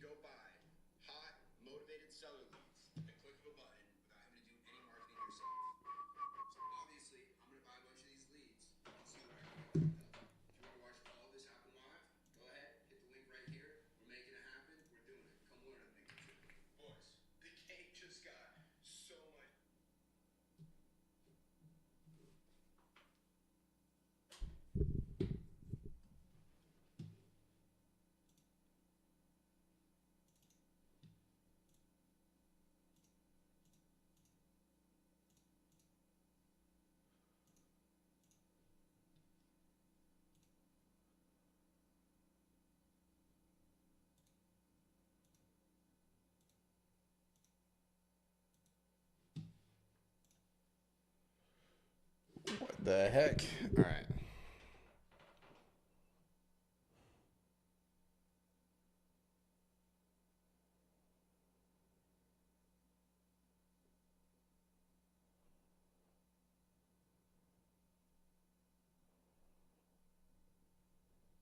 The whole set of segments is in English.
go buy hot, motivated seller leads at the click of a button without having to do any marketing yourself. So obviously, I'm going to buy a bunch of these leads and see what I can get locked up. If you want to watch all of this happen live, go ahead, hit the link right here. We're making it happen. We're doing it. Come learn with me. Boys, the game just got so much. What the heck? All right.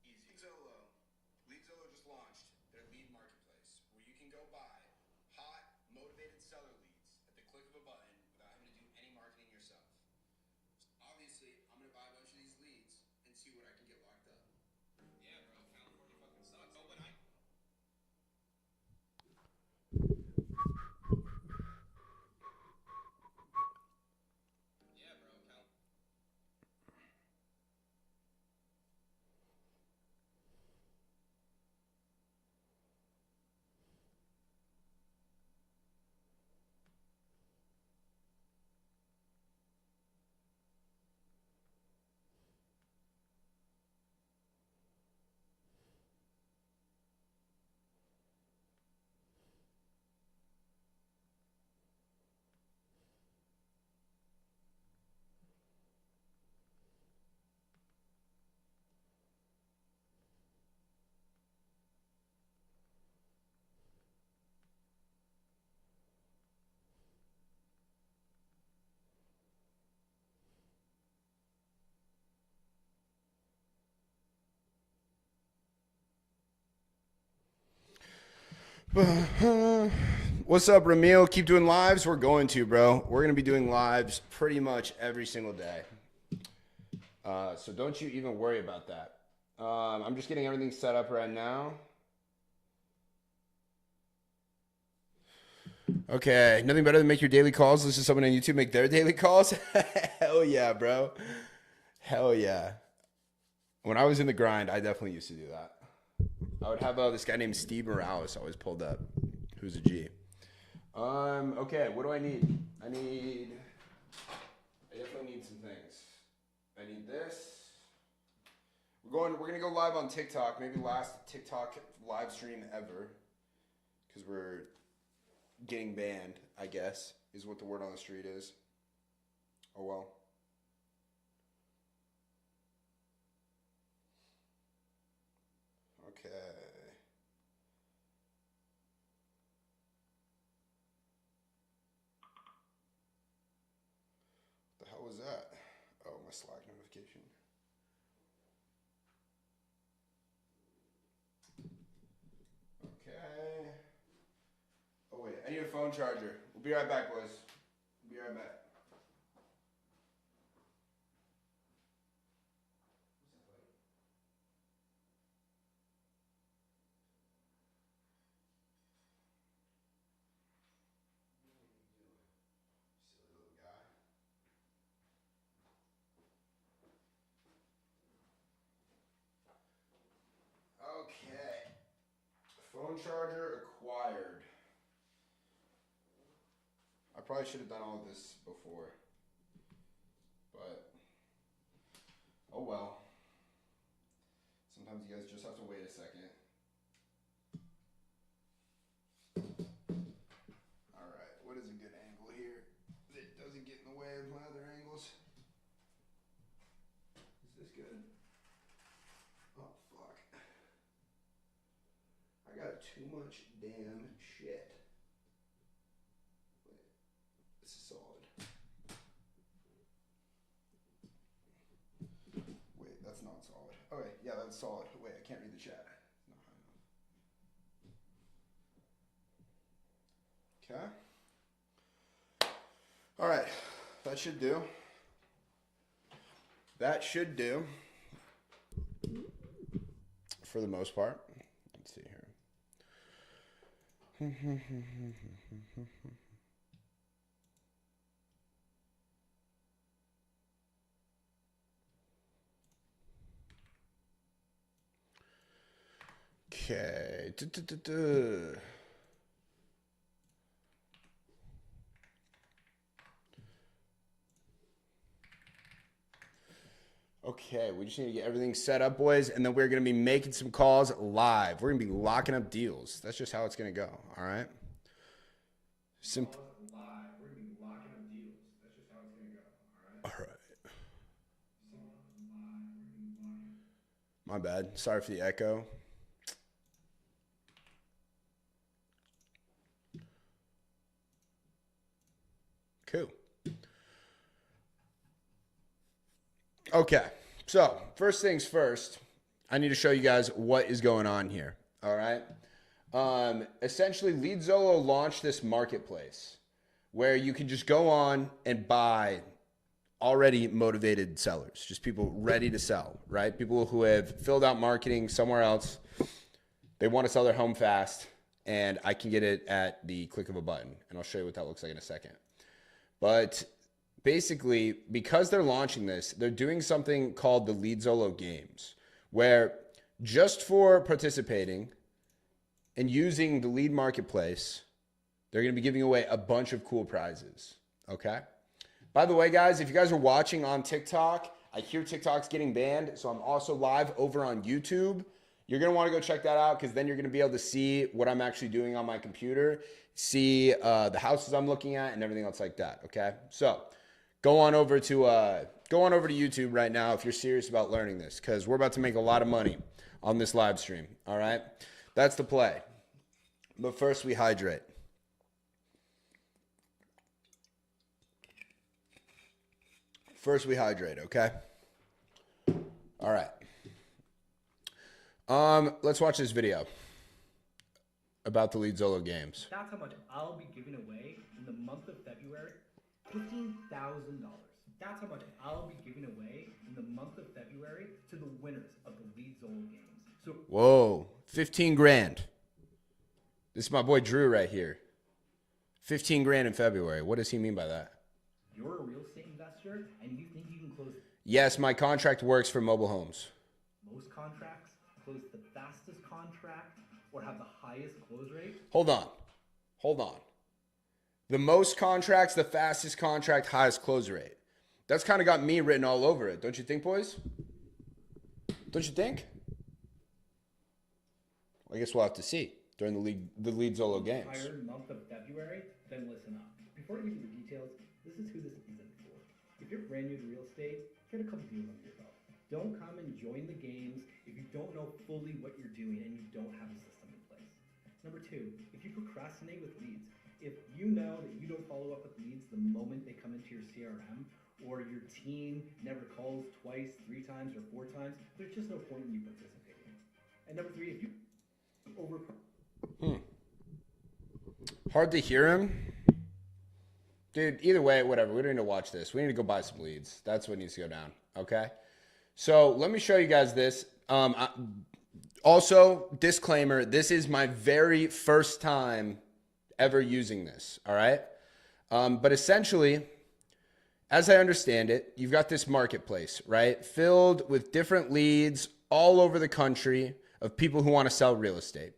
Leadzolo. Leadzolo just launched their lead marketplace where you can go buy hot, motivated seller leads at the click of a button without having to do any marketing yourself. Obviously, I'm going to buy a bunch of these leads and see what I can get locked up. Yeah, bro, California fucking sucks. Oh, when I Yeah, bro, What's up, Ramil? Keep doing lives. We're going to, bro. We're going to be doing lives pretty much every single day. So don't you even worry about that. I'm just getting everything set up right now. Okay, nothing better than make your daily calls. Listen to someone on YouTube make their daily calls. Hell yeah, bro. Hell yeah. When I was in the grind, I definitely used to do that. I would have this guy named Steve Morales always pulled up, who's a G. Okay, what do I need? I definitely need some things. I need this. We're gonna go live on TikTok, maybe last TikTok live stream ever. Because we're getting banned, I guess, is what the word on the street is. Oh well. Okay. What the hell was that? Oh, my Slack notification. Okay. Oh wait, I need a phone charger. We'll be right back, boys. We'll be right back. Silly little guy. Okay. Phone charger acquired. I probably should have done all of this before. But, oh well. Sometimes you guys just have to wait a second. Alright, what is a good angle here that doesn't get in the way of my other angles? Is this good? Oh, fuck. I got too much damn shit. Wait, this is solid. Wait, that's not solid. Okay, yeah, that's solid. Wait, I can't read the chat. It's not high enough. Okay. All right. That should do. That should do. For the most part. Let's see here. Okay. Okay, we just need to get everything set up, boys, and then we're going to be making some calls live. We're going to be locking up deals. That's just how it's going to go, all right? Simple. Live. We're going to be locking up deals. That's just how it's going to go, all right? All right. My bad. Sorry for the echo. Cool. Okay, so first things first, I need to show you guys what is going on here, all right? Essentially, Leadzolo launched this marketplace where you can just go on and buy already motivated sellers, just people ready to sell, right? People who have filled out marketing somewhere else. They want to sell their home fast, and I can get it at the click of a button, and I'll show you what that looks like in a second. But basically, because they're launching this, they're doing something called the Leadzolo Games, where just for participating and using the lead marketplace, they're going to be giving away a bunch of cool prizes, okay? By the way, guys, if you guys are watching on TikTok, I hear TikTok's getting banned, so I'm also live over on YouTube. You're going to want to go check that out because then you're going to be able to see what I'm actually doing on my computer, see the houses I'm looking at, and everything else like that, okay? So go on over to YouTube right now if you're serious about learning this, because we're about to make a lot of money on this live stream. All right, that's the play. But first, we hydrate. First, we hydrate. Okay. All right. Let's watch this video about the Leadzolo Games. That's how much I'll be giving away in the month of February. $15,000. That's how much I'll be giving away in the month of February to the winners of the Leadzolo Games. So, whoa, 15 grand. This is my boy Drew right here. 15 grand in February. What does he mean by that? You're a real estate investor and you think you can close. Yes, my contract works for mobile homes. Most contracts close the fastest contract or have the highest close rate. Hold on. The most contracts, the fastest contract, highest close rate. That's kind of got me written all over it. Don't you think, boys? Don't you think? Well, I guess we'll have to see during the Leadzolo Games. Entire month of February, then listen up. Before I give you the details, this is who this isn't for. If you're brand new to real estate, get a couple deals under your belt. Don't come and join the games if you don't know fully what you're doing and you don't have a system in place. Number two, if you procrastinate with leads, if you know that you don't follow up with leads the moment they come into your CRM, or your team never calls twice, 3 times, or 4 times, there's just no point in you participating. And number three, if you Hard to hear him. Dude, either way, whatever. We don't need to watch this. We need to go buy some leads. That's what needs to go down, okay? So let me show you guys this. Also, disclaimer, this is my very first time ever using this, all right? But essentially, as I understand it, you've got this marketplace, right? Filled with different leads all over the country of people who want to sell real estate.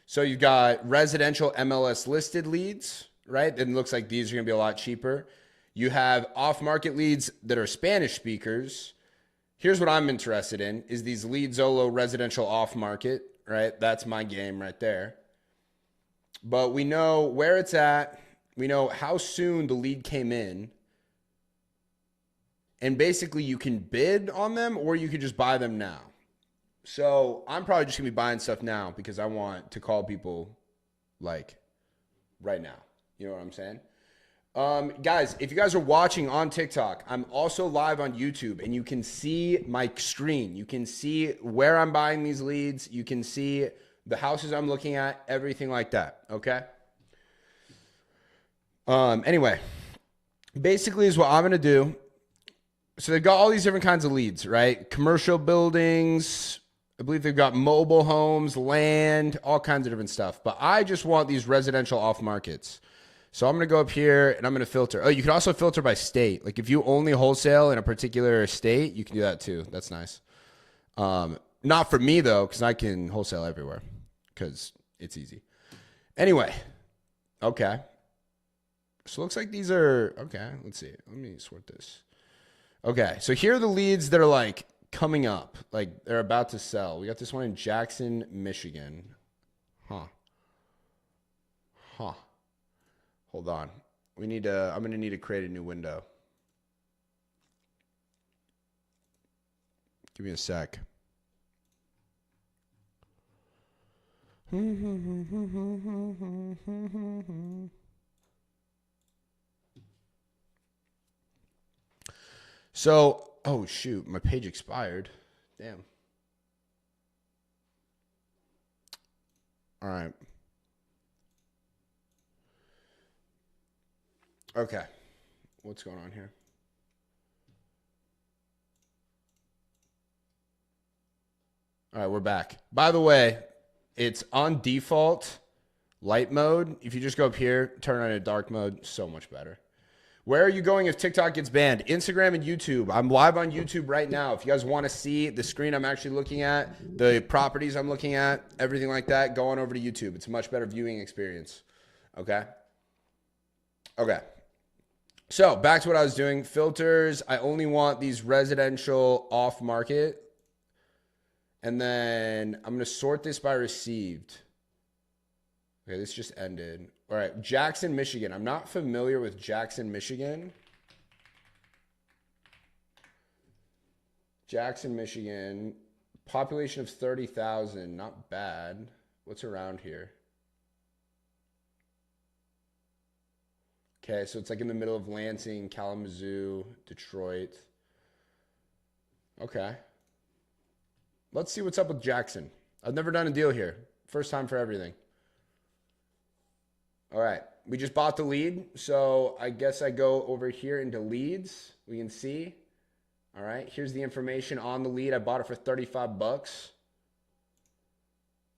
So you've got residential MLS listed leads, right? And it looks like these are going to be a lot cheaper. You have off-market leads that are Spanish speakers. Here's what I'm interested in is these Leadzolo residential off-market, right? That's my game right there. But we know where it's at. We know how soon the lead came in. And basically you can bid on them or you could just buy them now. So I'm probably just gonna be buying stuff now because I want to call people like right now. You know what I'm saying? Guys, if you guys are watching on TikTok, I'm also live on YouTube and you can see my screen. You can see where I'm buying these leads. You can see the houses I'm looking at, everything like that. Okay. Anyway, basically is what I'm going to do. So they've got all these different kinds of leads, right? Commercial buildings. I believe they've got mobile homes, land, all kinds of different stuff. But I just want these residential off markets. So I'm going to go up here and I'm going to filter. Oh, you can also filter by state. Like if you only wholesale in a particular state, you can do that too. That's nice. Not for me though, because I can wholesale everywhere because it's easy. Anyway, okay. So it looks like these are, okay, let's see. Let me sort this. Okay, so here are the leads that are like coming up, like they're about to sell. We got this one in Jackson, Michigan. Huh. Hold on. I'm going to need to create a new window. Give me a sec. So, oh shoot, my page expired. Damn. All right. Okay. What's going on here? All right, we're back. By the way, it's on default light mode. If you just go up here, turn on a dark mode, so much better. Where are you going if TikTok gets banned? Instagram and YouTube. I'm live on YouTube right now. If you guys want to see the screen I'm actually looking at, the properties I'm looking at, everything like that, go on over to YouTube. It's a much better viewing experience. Okay? Okay. So back to what I was doing. Filters. I only want these residential off market. And then I'm going to sort this by received. Okay, this just ended. All right, Jackson, Michigan. I'm not familiar with Jackson, Michigan. Jackson, Michigan. Population of 30,000. Not bad. What's around here? Okay, so it's like in the middle of Lansing, Kalamazoo, Detroit. Okay. Let's see what's up with Jackson. I've never done a deal here. First time for everything. All right, we just bought the lead, so I guess I go over here into leads. We can see. All right, here's the information on the lead. I bought it for 35 bucks.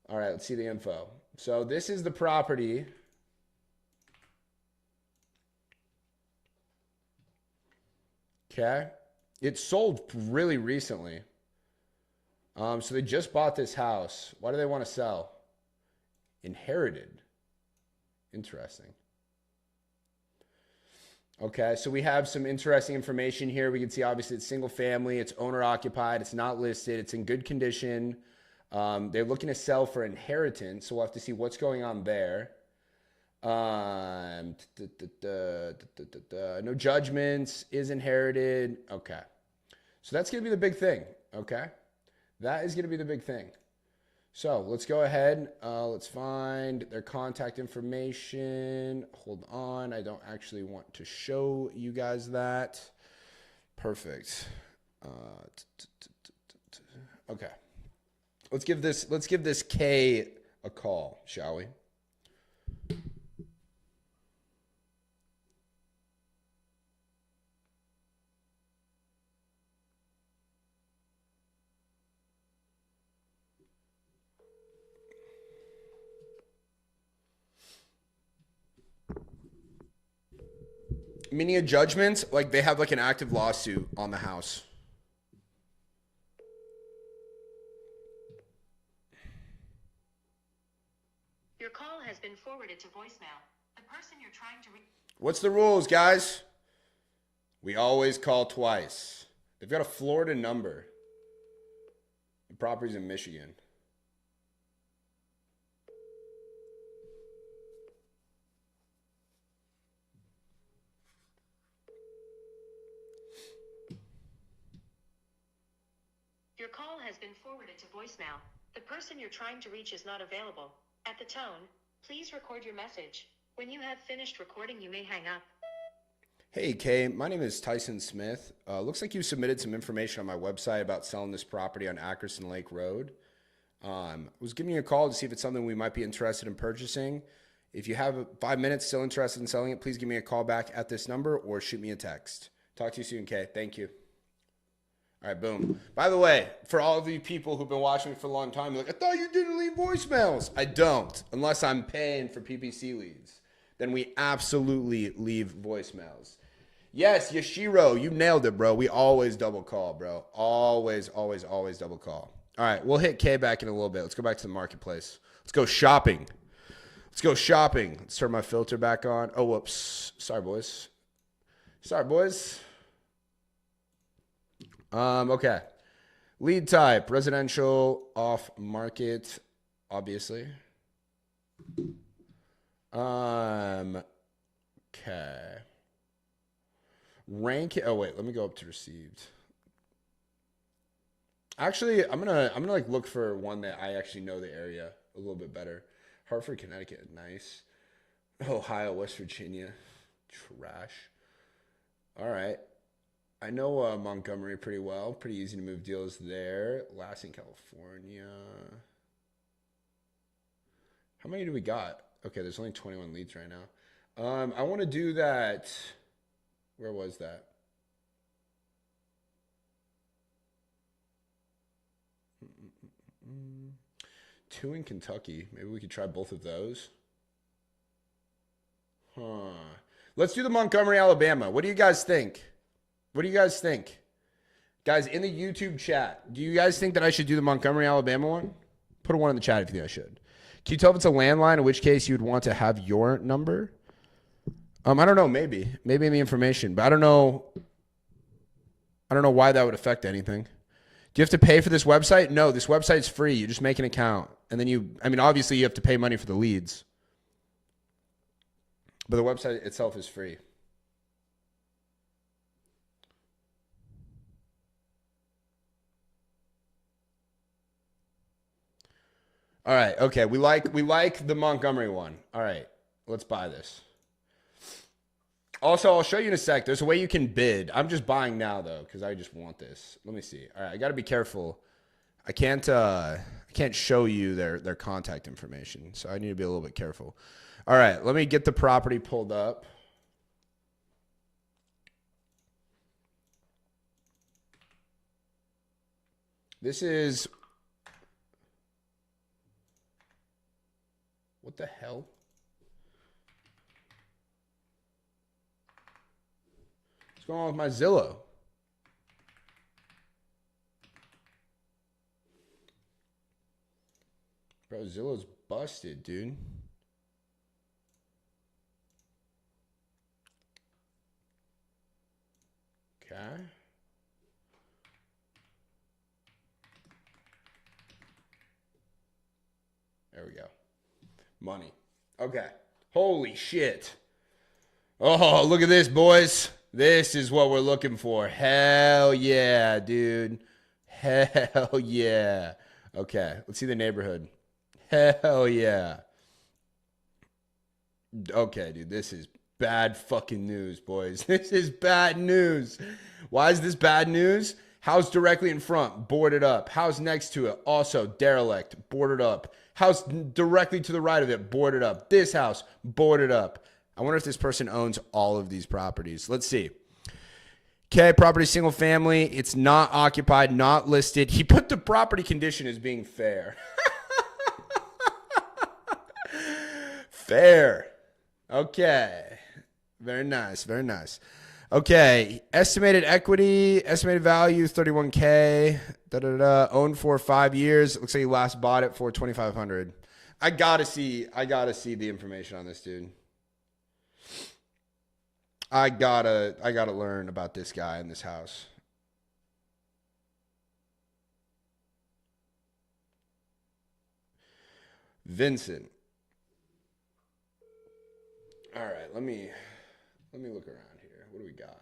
All right, let's see the info. So this is the property. Okay, it sold really recently. So they just bought this house. Why do they want to sell? Inherited. Interesting. Okay, so we have some interesting information here. We can see obviously it's single family, it's owner occupied, it's not listed, it's in good condition. They're looking to sell for inheritance, so we'll have to see what's going on there. No judgments, is inherited. Okay, so that's going to be the big thing. Okay, that is going to be the big thing. So let's go ahead. Let's find their contact information. Hold on. I don't actually want to show you guys that. Perfect. Okay. Let's give this K a call, shall we? Meaning of judgments, like they have like an active lawsuit on the house. Your call has been forwarded to voicemail. The person you're trying to reach. What's the rules, guys? We always call twice. They've got a Florida number. The property's in Michigan. Your call has been forwarded to voicemail. The person you're trying to reach is not available. At the tone, please record your message. When you have finished recording, you may hang up. Hey, Kay, my name is Tyson Smith. Looks like you submitted some information on my website about selling this property on Ackerson Lake Road. I was giving you a call to see if it's something we might be interested in purchasing. If you have 5 minutes still interested in selling it, please give me a call back at this number or shoot me a text. Talk to you soon, Kay. Thank you. All right, boom. By the way, for all of you people who've been watching me for a long time, you're like, I thought you didn't leave voicemails. I don't, unless I'm paying for PPC leads. Then we absolutely leave voicemails. Yes, Yashiro, you nailed it, bro. We always double call, bro. Always, always, always double call. All right, we'll hit Kay back in a little bit. Let's go back to the marketplace. Let's go shopping. Let's go shopping. Let's turn my filter back on. Oh, whoops. Sorry, boys. Sorry, boys. Okay. Lead type, residential, off market, obviously. Okay. Rank. Oh wait, let me go up to received. Actually, I'm gonna like look for one that I actually know the area a little bit better. Hartford, Connecticut, nice. Ohio, West Virginia, trash. All right. I know Montgomery pretty well. Pretty easy to move deals there. Lansing, California. How many do we got? Okay, there's only 21 leads right now. I want to do that. Where was that? Two in Kentucky. Maybe we could try both of those. Huh. Let's do the Montgomery, Alabama. What do you guys think? What do you guys think? Guys, in the YouTube chat, do you guys think that I should do the Montgomery, Alabama one? Put a one in the chat if you think I should. Can you tell if it's a landline, in which case you would want to have your number? I don't know, maybe. Maybe in the information, but I don't know why that would affect anything. Do you have to pay for this website? No, this website's free. You just make an account. And then obviously you have to pay money for the leads. But the website itself is free. All right, okay. We like the Montgomery one. All right, let's buy this. Also, I'll show you in a sec. There's a way you can bid. I'm just buying now though, because I just want this. Let me see. All right, I got to be careful. I can't show you their contact information, so I need to be a little bit careful. All right, let me get the property pulled up. This is, what the hell? What's going on with my Zillow? Bro, Zillow's busted, dude. Okay. There we go. Money. Okay. Holy shit. Oh, look at this, boys. This is what we're looking for. Hell yeah, dude. Hell yeah. Okay, let's see the neighborhood. Hell yeah. Okay, dude, this is bad fucking news, boys. This is bad news. Why is this bad news? House directly in front, boarded up. House next to it, also derelict, boarded up. House directly to the right of it, boarded up. This house, boarded up. I wonder if this person owns all of these properties. Let's see. Okay, property single family. It's not occupied, not listed. He put the property condition as being fair. Fair. Okay. Very nice. Very nice. Okay. Estimated equity, estimated value, 31K. Owned for 5 years. Looks like you last bought it for $2,500. I gotta see the information on this dude. I gotta learn about this guy in this house. Vincent. All right, let me look around here. What do we got?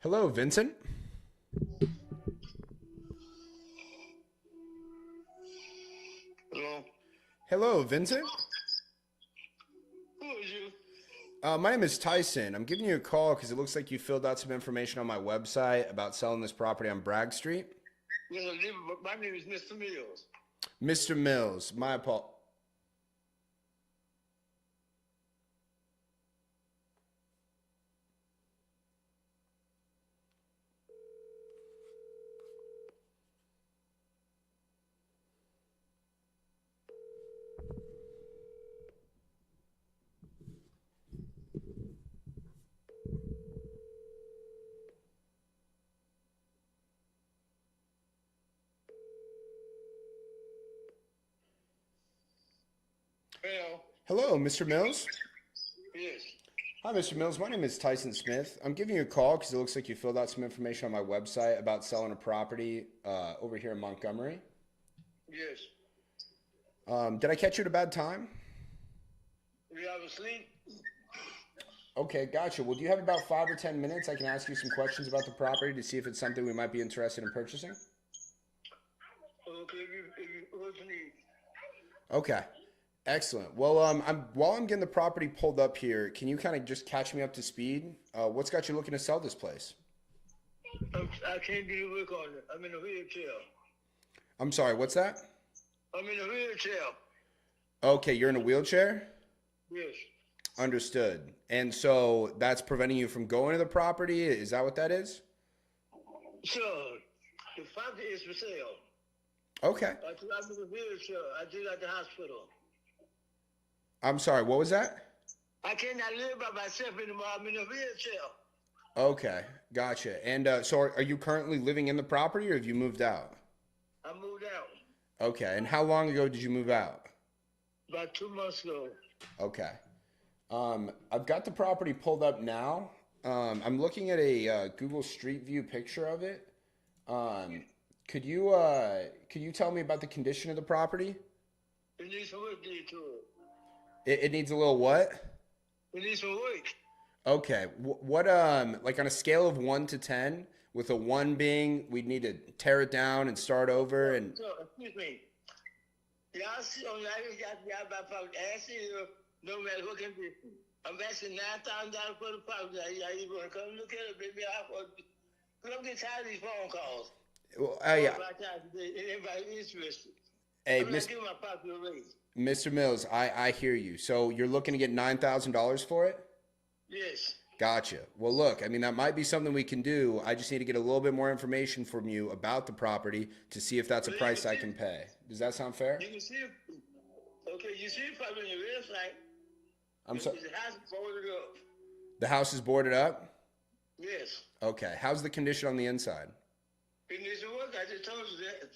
Hello, Vincent. Hello, Vincent. Who is you? My name is Tyson. I'm giving you a call because it looks like you filled out some information on my website about selling this property on Bragg Street. Well, my name is Mr. Mills. Mr. Mills, my apologies. Well, Hello, Mr. Mills. yes. Hi, Mr. Mills. My name is Tyson Smith. I'm giving you a call because it looks like you filled out some information on my website about selling a property over here in Montgomery. Yes. Did I catch you at a bad time? We have asleep. Okay, gotcha. Well, do you have about 5 or 10 minutes? I can ask you some questions about the property to see if it's something we might be interested in purchasing. Okay, what you need? Okay, excellent. Well, while I'm getting the property pulled up here, can you kind of just catch me up to speed? What's got you looking to sell this place? I can't do the work on it. I'm in a wheelchair. I'm sorry, what's that? I'm in a wheelchair. Okay, you're in a wheelchair? Yes. Understood. And so that's preventing you from going to the property? Is that what that is? So, the property is for sale. Okay. I'm in a wheelchair. I did at the hospital. I'm sorry, what was that? I cannot live by myself anymore. I'm in a wheelchair. Okay, gotcha. And so are you currently living in the property or have you moved out? I moved out Okay, and how long ago did you move out? about 2 months ago. Okay. I've got the property pulled up now. I'm looking at a Google Street View picture of it. Could you tell me about the condition of the property? It needs some work done to it. It needs a little what? It needs some work. Okay. What like on a scale of 1 to 10, with a 1 being we'd need to tear it down and start over and So, excuse me. Y'all see on y'all about property. Asking you no matter what condition. I'm asking $9,000 for the property. Y'all you gonna come look at it, baby? Cause I'm getting tired of these phone calls. well, yeah. Anybody interested? Hey, I'm not giving my property a raise. Mr. Mills, I hear you. So you're looking to get $9,000 for it? Yes. Gotcha. Well, look, I mean, that might be something we can do. I just need to get a little bit more information from you about the property to see if that's a price I can pay. Does that sound fair? You can see it. Okay, you see it probably on your website. I'm sorry. The house is boarded up. The house is boarded up? Yes. Okay. How's the condition on the inside? It needs some work. I just told you that.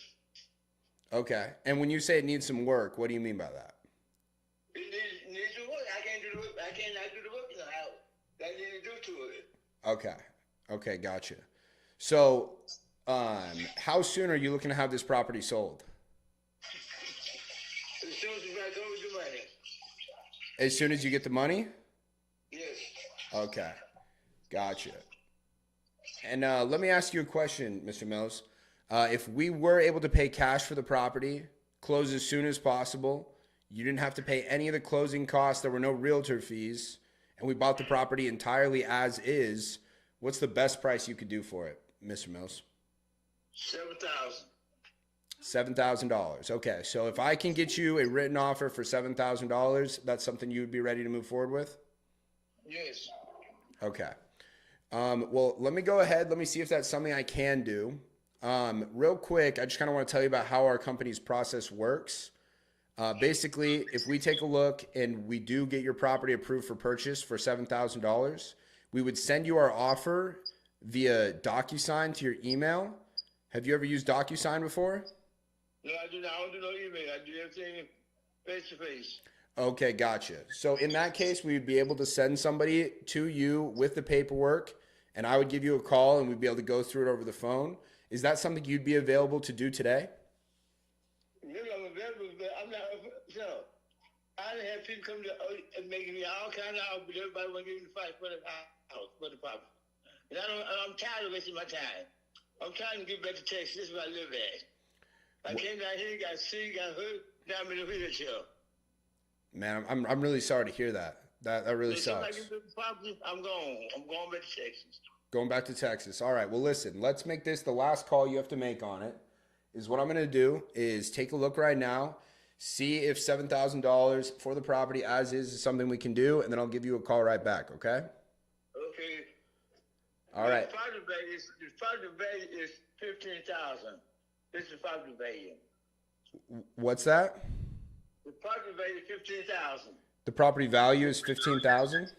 Okay. And when you say it needs some work, what do you mean by that? It needs some work. I can't do the work. I cannot do the work in the house. That need to do to it. Okay. Okay, gotcha. So, how soon are you looking to have this property sold? As soon as you got over the money. As soon as you get the money? Yes. Okay. Gotcha. And let me ask you a question, Mr. Mills. If we were able to pay cash for the property, close as soon as possible, you didn't have to pay any of the closing costs, there were no realtor fees, and we bought the property entirely as is, what's the best price you could do for it, Mr. Mills? $7,000. $7,000. Okay, so if I can get you a written offer for $7,000, that's something you would be ready to move forward with? Yes. Okay. Well, let me go ahead. Let me see if that's something I can do. Real quick, I just kind of want to tell you about how our company's process works. Basically, if we take a look and we do get your property approved for purchase for $7,000, we would send you our offer via DocuSign to your email. Have you ever used DocuSign before? No, I do not. I don't do no email. I do everything face to face. Okay, gotcha. So in that case, we would be able to send somebody to you with the paperwork, and I would give you a call, and we'd be able to go through it over the phone. Is that something you'd be available to do today? Maybe I'm available, but I'm not. So, I done have people come to making me all kind of offers, but everybody want to give me the fight for the house, for the property. And I'm tired of wasting my time. I'm trying to get back to Texas. This is where I live at. I came down here, got sick, got hurt. Now I'm in a wheelchair. Man, I'm really sorry to hear that. That really As soon as I sucks. get the property, I'm gone. I'm going back to Texas. Going back to Texas. All right. Well, listen, let's make this the last call you have to make on it. Is what I'm going to do is take a look right now, see if $7,000 for the property as is something we can do, and then I'll give you a call right back, okay? Okay. All right. The property value is 15,000. This is the property value. What's that? The property value is 15,000. The property value is $15,000?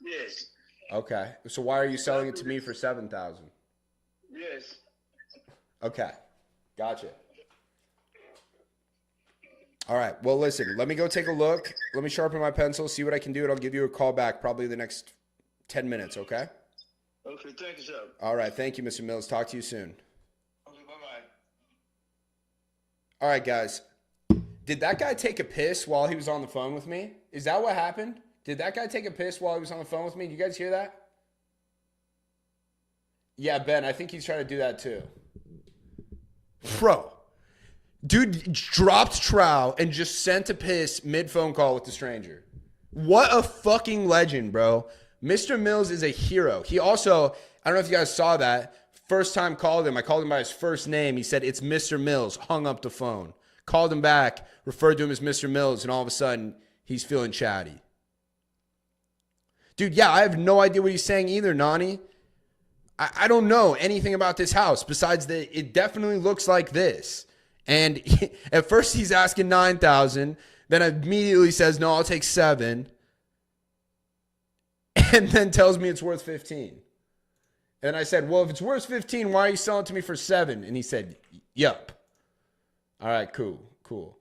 Yes. Okay. So why are you selling it to me for $7,000? Yes. Okay. Gotcha. All right. Well, listen, let me go take a look. Let me sharpen my pencil, see what I can do, and I'll give you a call back probably the next 10 minutes, okay? Okay, thank you, sir. All right. Thank you, Mr. Mills. Talk to you soon. Okay, bye-bye. All right, guys. Did that guy take a piss while he was on the phone with me? Is that what happened? Did that guy take a piss while he was on the phone with me? Do you guys hear that? Yeah, Ben, I think he's trying to do that too. Bro, dude dropped trow and just sent a piss mid-phone call with the stranger. What a fucking legend, bro. Mr. Mills is a hero. He also, I don't know if you guys saw that, first time called him, I called him by his first name. He said, it's Mr. Mills, hung up the phone. Called him back, referred to him as Mr. Mills, and all of a sudden, he's feeling chatty. Dude, yeah, I have no idea what he's saying either, Nani. I don't know anything about this house besides that it definitely looks like this. And at first he's asking 9,000, then immediately says, no, I'll take 7. And then tells me it's worth 15. And I said, well, if it's worth 15, why are you selling it to me for 7? And he said, yup. All right, cool.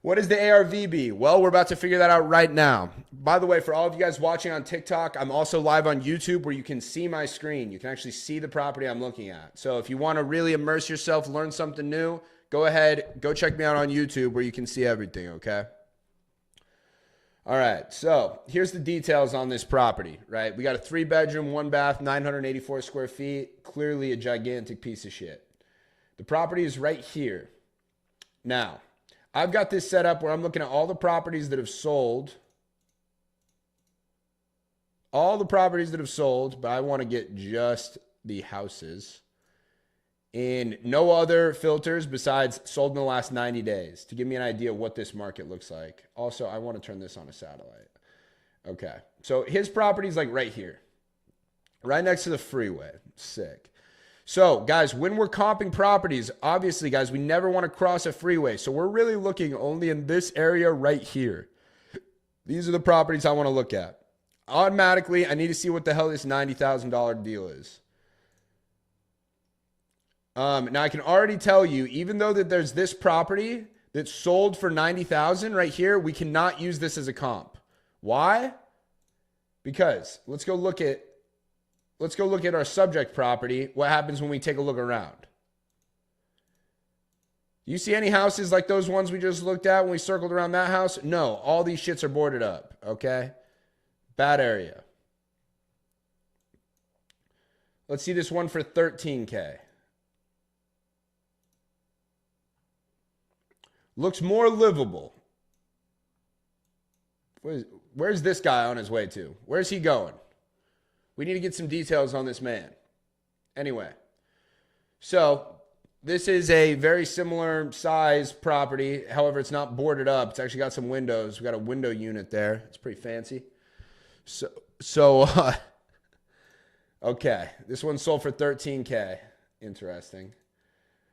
What is the ARV be? Well, we're about to figure that out right now. By the way, for all of you guys watching on TikTok, I'm also live on YouTube where you can see my screen. You can actually see the property I'm looking at. So if you want to really immerse yourself, learn something new, go ahead, go check me out on YouTube where you can see everything, okay? All right, so here's the details on this property, right? We got a 3-bedroom, 1-bath, 984 square feet, clearly a gigantic piece of shit. The property is right here. Now, I've got this set up where I'm looking at all the properties that have sold. But I want to get just the houses. And no other filters besides sold in the last 90 days to give me an idea of what this market looks like. Also, I want to turn this on a satellite. Okay, so his property is like right here. Right next to the freeway. Sick. So, guys, when we're comping properties, obviously, guys, we never want to cross a freeway. So we're really looking only in this area right here. These are the properties I want to look at. Automatically, I need to see what the hell this $90,000 deal is. Now, I can already tell you, even though that there's this property that's sold for $90,000 right here, we cannot use this as a comp. Why? Because let's go look at our subject property. What happens when we take a look around? Do you see any houses like those ones we just looked at when we circled around that house? No, all these shits are boarded up, okay? Bad area. Let's see this one for $13K. Looks more livable. Where's this guy on his way to? Where's he going? We need to get some details on this man. Anyway, so this is a very similar size property. However, it's not boarded up. It's actually got some windows. We got a window unit there. It's pretty fancy. Okay. This one sold for $13K. Interesting.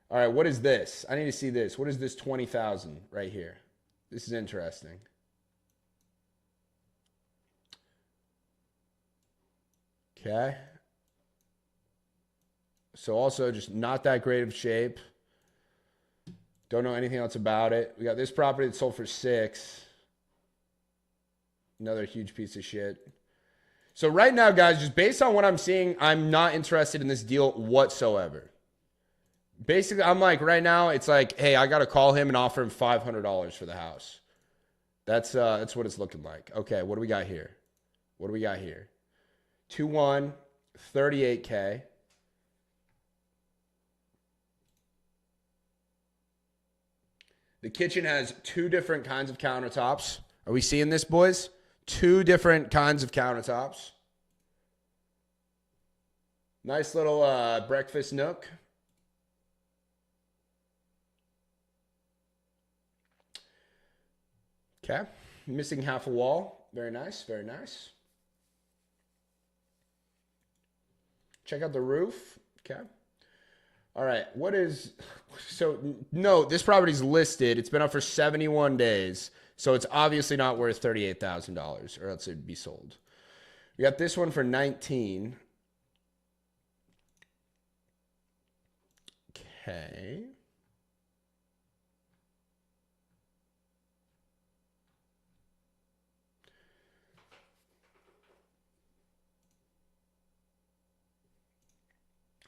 All right, what is this? I need to see this. What is this $20,000 right here? This is interesting. Okay. So also just not that great of shape. Don't know anything else about it. We got this property that sold for $6,000. Another huge piece of shit. So right now, guys, just based on what I'm seeing, I'm not interested in this deal whatsoever. Basically, I'm like, right now, it's like, hey, I got to call him and offer him $500 for the house. That's what it's looking like. Okay, what do we got here? 2-1, 38K. The kitchen has 2 different kinds of countertops. Are we seeing this, boys? 2 different kinds of countertops. Nice little breakfast nook. Okay. Missing half a wall. Very nice. Very nice. Check out the roof. Okay. All right. What is... So, no, this property's listed. It's been up for 71 days. So it's obviously not worth $38,000 or else it'd be sold. We got this one for 19. Okay.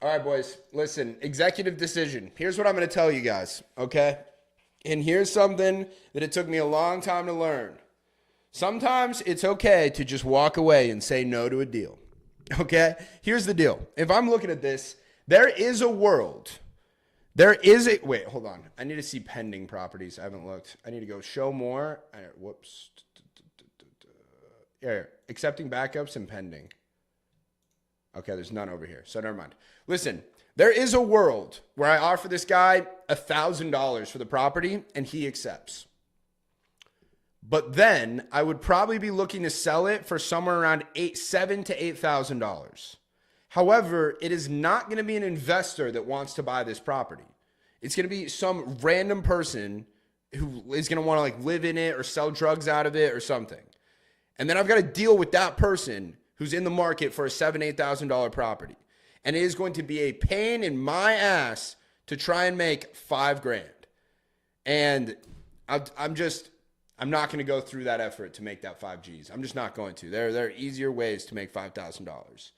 All right, boys, listen, executive decision. Here's what I'm going to tell you guys, okay? And here's something that it took me a long time to learn. Sometimes it's okay to just walk away and say no to a deal, okay? Here's the deal. If I'm looking at this, there is a world. Wait, hold on. I need to see pending properties. I haven't looked. I need to go show more. Whoops. Here, accepting backups and pending. Okay, there's none over here, so never mind. Listen, there is a world where I offer this guy $1,000 for the property and he accepts. But then I would probably be looking to sell it for somewhere around $7,000 to $8,000. However, it is not going to be an investor that wants to buy this property. It's going to be some random person who is going to want to like live in it or sell drugs out of it or something. And then I've got to deal with that person who's in the market for a $7,000, $8,000 property. And it is going to be a pain in my ass to try and make $5,000. And I'm not going to go through that effort to make that 5 G's. I'm just not going to. There are easier ways to make $5,000.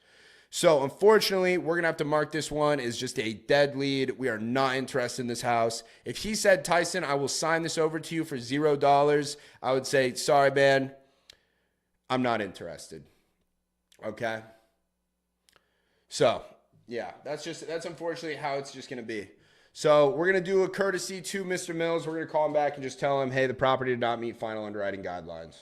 So unfortunately, we're going to have to mark this one as just a dead lead. We are not interested in this house. If he said, Tyson, I will sign this over to you for $0, I would say, sorry, man, I'm not interested. Okay. So yeah, that's unfortunately how it's just going to be. So we're going to do a courtesy to Mr. Mills. We're going to call him back and just tell him, hey, the property did not meet final underwriting guidelines.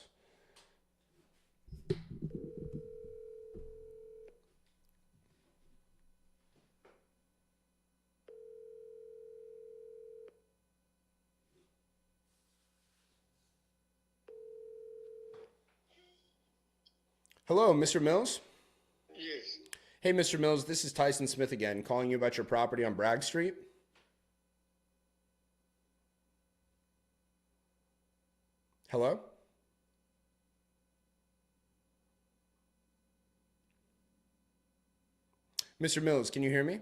Hello, Mr. Mills? Yes. Hey, Mr. Mills, this is Tyson Smith again, calling you about your property on Bragg Street. Hello? Mr. Mills, can you hear me?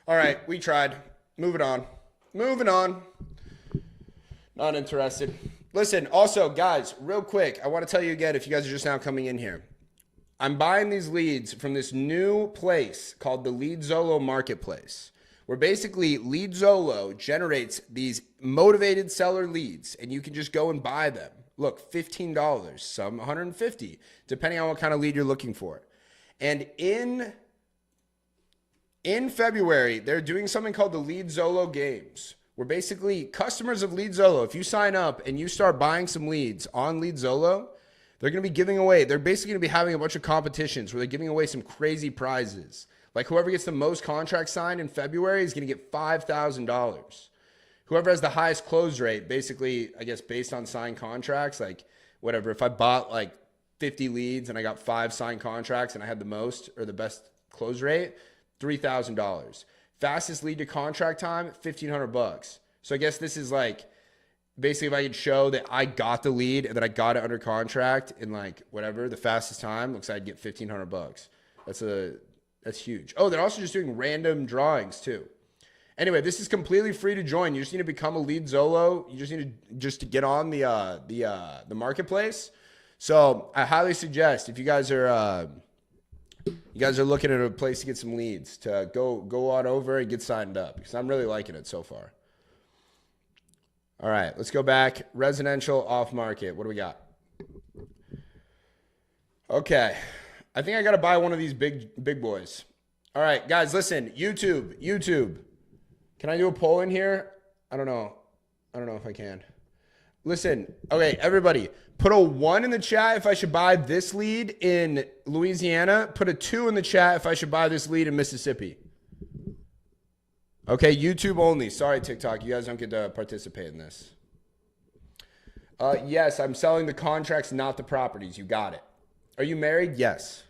All right, we tried. Moving on. Not interested. Listen, also, guys, real quick, I want to tell you again, if you guys are just now coming in here, I'm buying these leads from this new place called the Leadzolo Marketplace, where basically Leadzolo generates these motivated seller leads, and you can just go and buy them. Look, $15, some $150, depending on what kind of lead you're looking for. And in February, they're doing something called the Leadzolo Games, where basically customers of Leadzolo, if you sign up and you start buying some leads on Leadzolo, they're going to be giving away, they're basically going to be having a bunch of competitions where they're giving away some crazy prizes. Like whoever gets the most contracts signed in February is going to get $5,000. Whoever has the highest close rate, basically, I guess based on signed contracts, like whatever, if I bought like 50 leads and I got 5 signed contracts and I had the most or the best close rate, $3,000. Fastest lead to contract time, $1,500. So I guess this is like, basically if I could show that I got the lead and that I got it under contract in like whatever, the fastest time, looks like I'd get $1,500. That's huge. Oh, they're also just doing random drawings too. Anyway, this is completely free to join. You just need to become a Leadzolo. You just need to get on the marketplace. So I highly suggest if you guys are looking at a place to get some leads, to go on over and get signed up, because I'm really liking it so far. All right, let's go back. Residential off market. What do we got? Okay. I think I got to buy one of these big boys. All right, guys, listen. YouTube. Can I do a poll in here? I don't know if I can. Listen, okay, everybody, put a 1 in the chat if I should buy this lead in Louisiana. Put a 2 in the chat if I should buy this lead in Mississippi. Okay, YouTube only. Sorry, TikTok. You guys don't get to participate in this. Yes, I'm selling the contracts, not the properties. You got it. Are you married? Yes.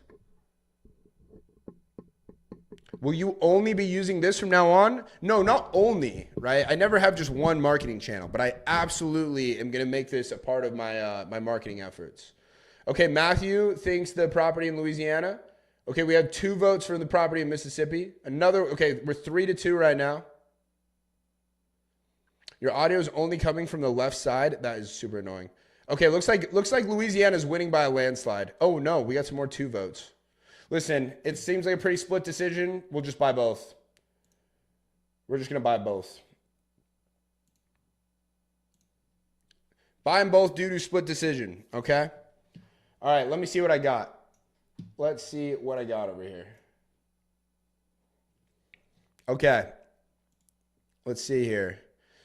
Will you only be using this from now on? No, not only, right? I never have just one marketing channel, but I absolutely am going to make this a part of my my marketing efforts. Okay, Matthew thinks the property in Louisiana. Okay, we have 2 votes for the property in Mississippi. Okay, we're 3-2 right now. Your audio is only coming from the left side. That is super annoying. Okay, looks like Louisiana's winning by a landslide. Oh no, we got some more 2 votes. Listen, it seems like a pretty split decision. We'll just buy both. We're just going to buy both. Buy them both due to split decision, okay? All right, let me see what I got. Let's see what I got over here. Okay. Let's see here.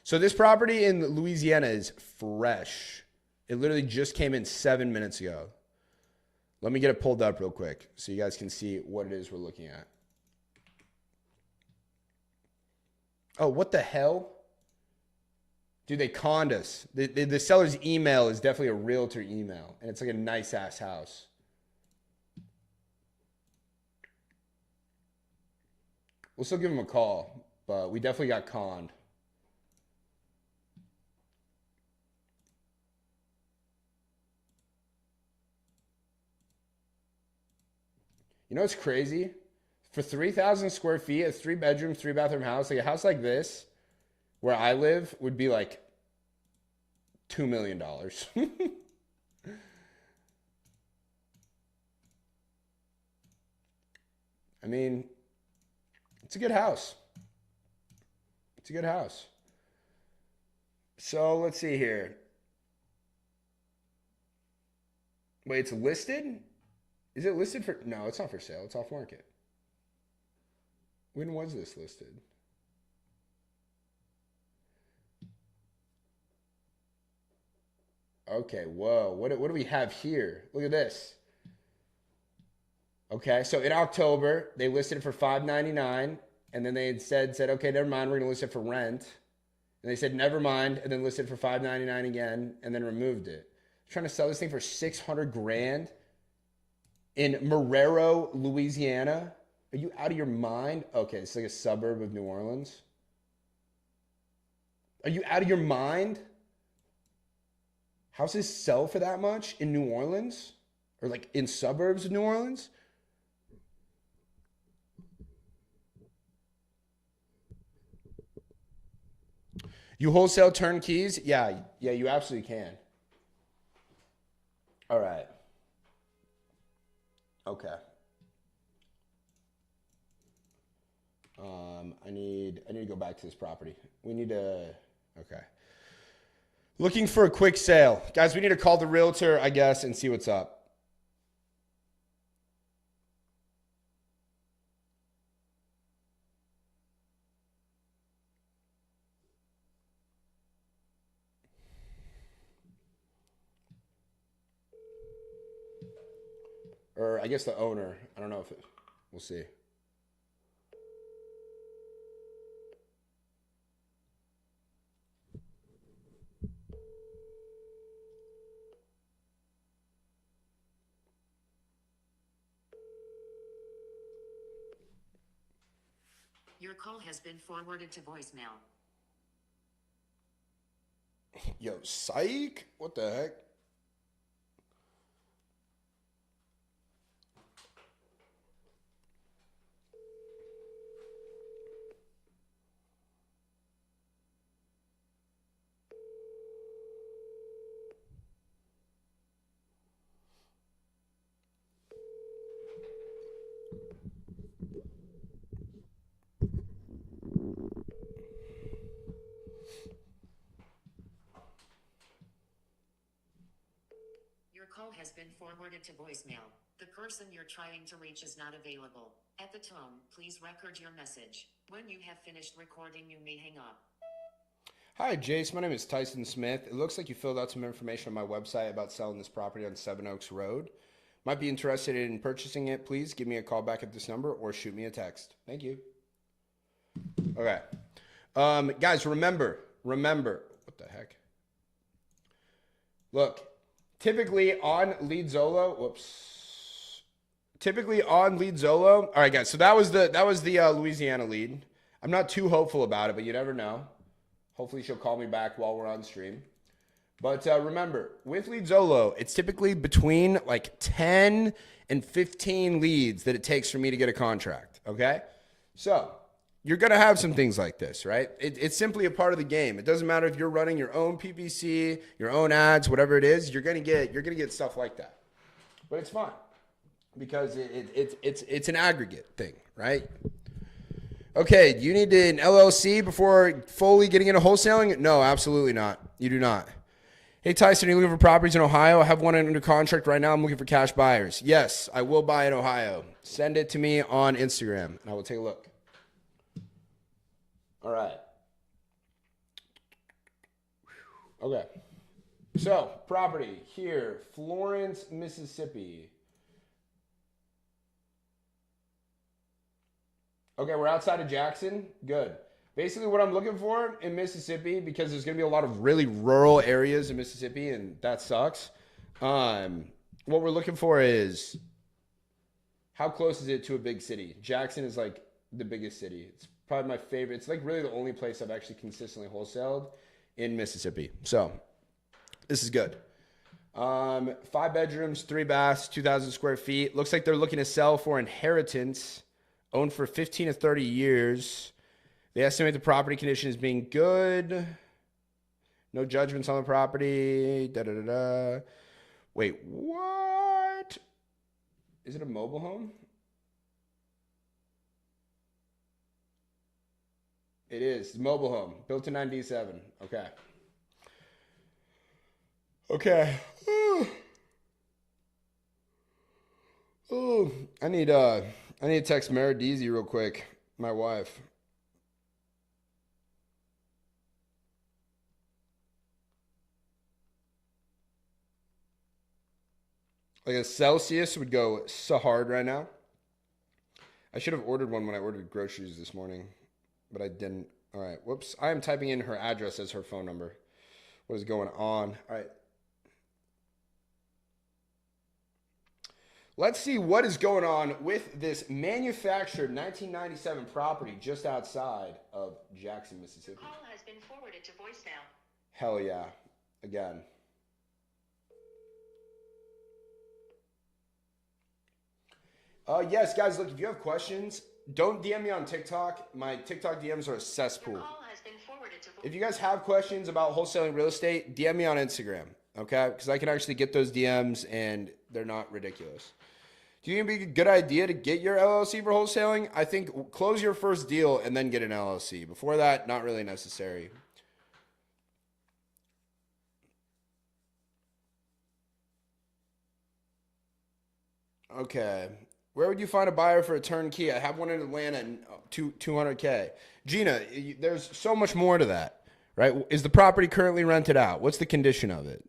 So this property in Louisiana is fresh. It literally just came in 7 minutes ago. Let me get it pulled up real quick so you guys can see what it is we're looking at. Oh, what the hell? Dude, they conned us. The seller's email is definitely a realtor email, and it's like a nice-ass house. We'll still give them a call, but we definitely got conned. You know what's crazy? For 3,000 square feet, a 3-bedroom, 3-bathroom house, like a house like this, where I live, would be like $2 million. I mean, it's a good house. It's a good house. So let's see here. Wait, it's listed? Is it listed for? No, it's not for sale. It's off market. When was this listed? Okay, whoa. What do we have here? Look at this. Okay, so in October, they listed it for $599, and then they had said, okay, never mind, we're going to list it for rent. And they said, never mind, and then listed it for $599 again, and then removed it. Trying to sell this thing for $600,000 in Marrero, Louisiana. Are you out of your mind? Okay, it's like a suburb of New Orleans. Are you out of your mind? Houses sell for that much in New Orleans? Or like in suburbs of New Orleans? You wholesale turnkeys? Yeah, you absolutely can. All right. Okay. I need to go back to this property. We need to, okay. Looking for a quick sale. Guys, we need to call the realtor, I guess, and see what's up. Or I guess the owner. I don't know if it, we'll see. Your call has been forwarded to voicemail. Yo, psych? What the heck? call has been forwarded to voicemail. The person you're trying to reach is not available. At the tone, please record your message. When you have finished recording, you may hang up. Hi, Jace. My name is Tyson Smith. It looks like you filled out some information on my website about selling this property on Seven Oaks Road. Might be interested in purchasing it. Please give me a call back at this number or shoot me a text. Thank you. Okay. Guys, remember, what the heck? Look, typically on Leadzolo, all right, guys, so that was the Louisiana lead. I'm not too hopeful about it, but you never know. Hopefully she'll call me back while we're on stream. But remember, with Leadzolo, it's typically between like 10 and 15 leads that it takes for me to get a contract, okay? So you're going to have some things like this, right? It's simply a part of the game. It doesn't matter if you're running your own PPC, your own ads, whatever it is, you're going to get stuff like that. But it's fine because it's an aggregate thing, right? Okay, do you need an LLC before fully getting into wholesaling? No, absolutely not. You do not. Hey, Tyson, are you looking for properties in Ohio? I have one under contract right now. I'm looking for cash buyers. Yes, I will buy in Ohio. Send it to me on Instagram, and I will take a look. All right. Okay. So, property here, Florence, Mississippi. Okay, we're outside of Jackson. Good. Basically, what I'm looking for in Mississippi, because there's going to be a lot of really rural areas in Mississippi, and that sucks. What we're looking for is how close is it to a big city? Jackson is like the biggest city. It's probably my favorite. It's like really the only place I've actually consistently wholesaled in Mississippi. So this is good. 5 bedrooms, 3 baths, 2,000 square feet. Looks like they're looking to sell for inheritance. Owned for 15 to 30 years. They estimate the property condition as being good. No judgments on the property. Da-da-da-da. Wait, what? Is it a mobile home? It is. It's a mobile home. Built in 97. Okay. Okay. Oh, I need to text Mara Deasy real quick, my wife. Like a Celsius would go so hard right now. I should have ordered one when I ordered groceries this morning, but I didn't. All right, whoops. I am typing in her address as her phone number. What is going on? All right. Let's see what is going on with this manufactured 1997 property just outside of Jackson, Mississippi. Call has been forwarded to voicemail. Hell yeah. Again. Yes, guys, look, if you have questions, don't DM me on TikTok. My TikTok DMs are a cesspool. Your call has been forwarded to If you guys have questions about wholesaling real estate, DM me on Instagram, okay? Because I can actually get those DMs and they're not ridiculous. Do you think it'd be a good idea to get your LLC for wholesaling? I think close your first deal and then get an LLC. Before that, not really necessary. Okay. Where would you find a buyer for a turnkey? I have one in Atlanta, 200K. Gina, there's so much more to that, right? Is the property currently rented out? What's the condition of it,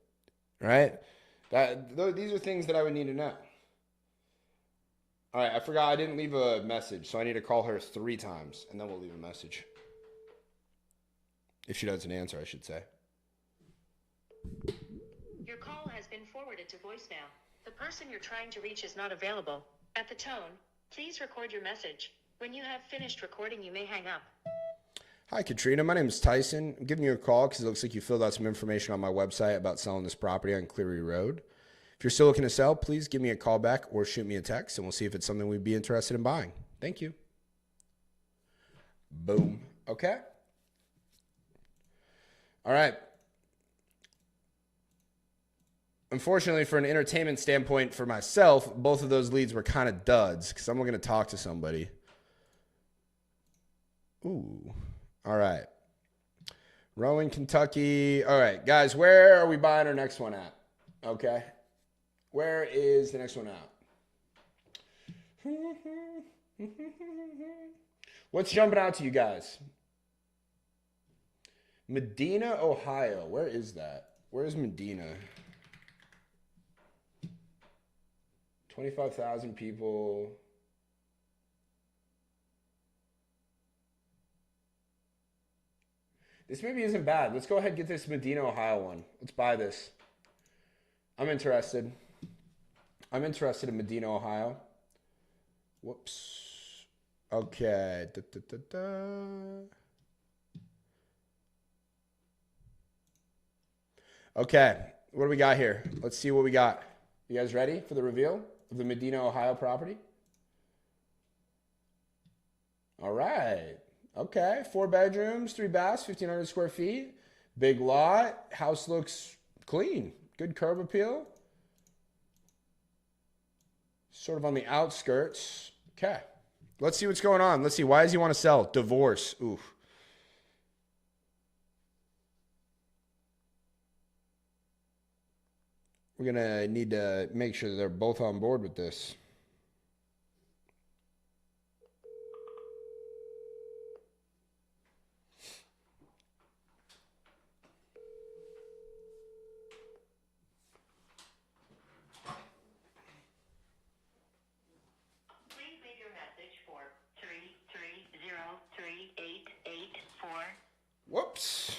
right? These are things that I would need to know. All right, I forgot I didn't leave a message, so I need to call her 3 times, and then we'll leave a message. If she doesn't answer, I should say. Your call has been forwarded to voicemail. The person you're trying to reach is not available. At the tone, please record your message. When you have finished recording, you may hang up. Hi, Katrina. My name is Tyson. I'm giving you a call because it looks like you filled out some information on my website about selling this property on Cleary Road. If you're still looking to sell, please give me a call back or shoot me a text, and we'll see if it's something we'd be interested in buying. Thank you. Boom. Okay. All right. Unfortunately, for an entertainment standpoint for myself, both of those leads were kind of duds because I'm going to talk to somebody. Ooh. All right. Rowan, Kentucky. All right, guys, where are we buying our next one at? Okay. Where is the next one out? What's jumping out to you guys? Medina, Ohio. Where is that? Where is Medina? 25,000 people. This maybe isn't bad. Let's go ahead and get this Medina, Ohio one. Let's buy this. I'm interested. I'm interested in Medina, Ohio. Whoops. Okay. Okay. What do we got here? Let's see what we got. You guys ready for the reveal of the Medina, Ohio property? All right. Okay. 4 bedrooms, 3 baths, 1,500 square feet. Big lot. House looks clean. Good curb appeal. Sort of on the outskirts. Okay. Let's see what's going on. Let's see. Why does he want to sell? Divorce. Oof. We're going to need to make sure that they're both on board with this. Please leave your message for 3303884. Whoops.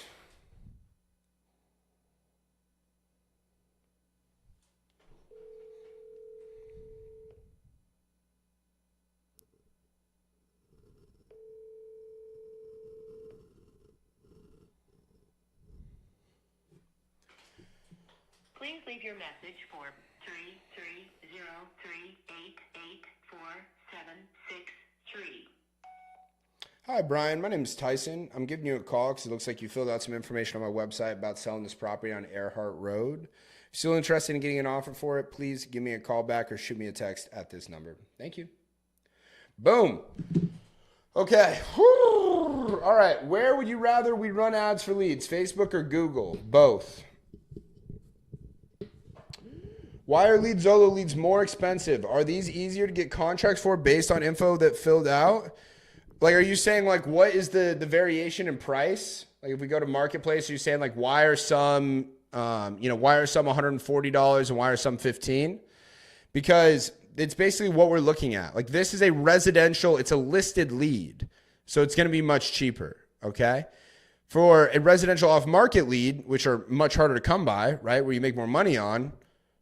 Please leave your message for 33038847763. Hi, Brian. My name is Tyson. I'm giving you a call because it looks like you filled out some information on my website about selling this property on Earhart Road. If you're still interested in getting an offer for it, please give me a call back or shoot me a text at this number. Thank you. Boom. Okay. All right. Where would you rather we run ads for leads, Facebook or Google? Both. Why are Leadzolo leads more expensive? Are these easier to get contracts for based on info that filled out? Like, are you saying, like, what is the variation in price? Like, if we go to Marketplace, are you saying, like, why are some, why are some $140 and why are some $15? Because it's basically what we're looking at. Like, this is a residential, it's a listed lead. So it's going to be much cheaper, okay? For a residential off-market lead, which are much harder to come by, right, where you make more money on,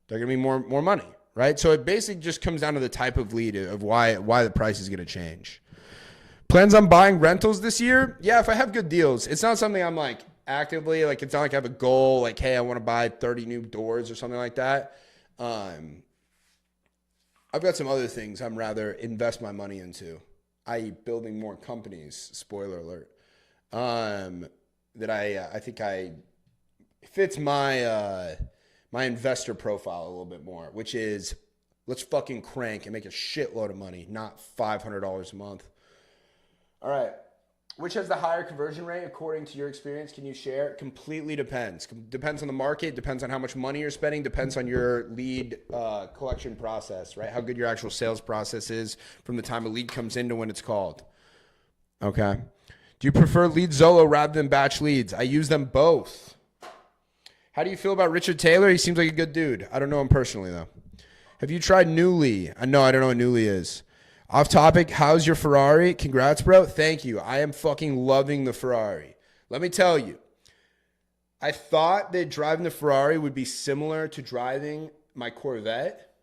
they're going to be more money, right? So it basically just comes down to the type of lead of why the price is going to change. Plans on buying rentals this year? Yeah, if I have good deals. It's not something I'm like actively, like it's not like I have a goal, like, hey, I want to buy 30 new doors or something like that. I've got some other things I'm rather invest my money into, i.e. building more companies, spoiler alert, that I think fits my my investor profile a little bit more, which is let's fucking crank and make a shitload of money, not $500 a month. All right. Which has the higher conversion rate according to your experience? Can you share? It completely depends. Depends on the market, depends on how much money you're spending, depends on your lead collection process, right? How good your actual sales process is from the time a lead comes in to when it's called. Okay. Do you prefer Leadzolo rather than batch leads? I use them both. How do you feel about Richard Taylor? He seems like a good dude. I don't know him personally, though. Have you tried Newly? No, I don't know what Newly is. Off topic, how's your Ferrari? Congrats, bro. Thank you. I am fucking loving the Ferrari. Let me tell you, I thought that driving the Ferrari would be similar to driving my Corvette.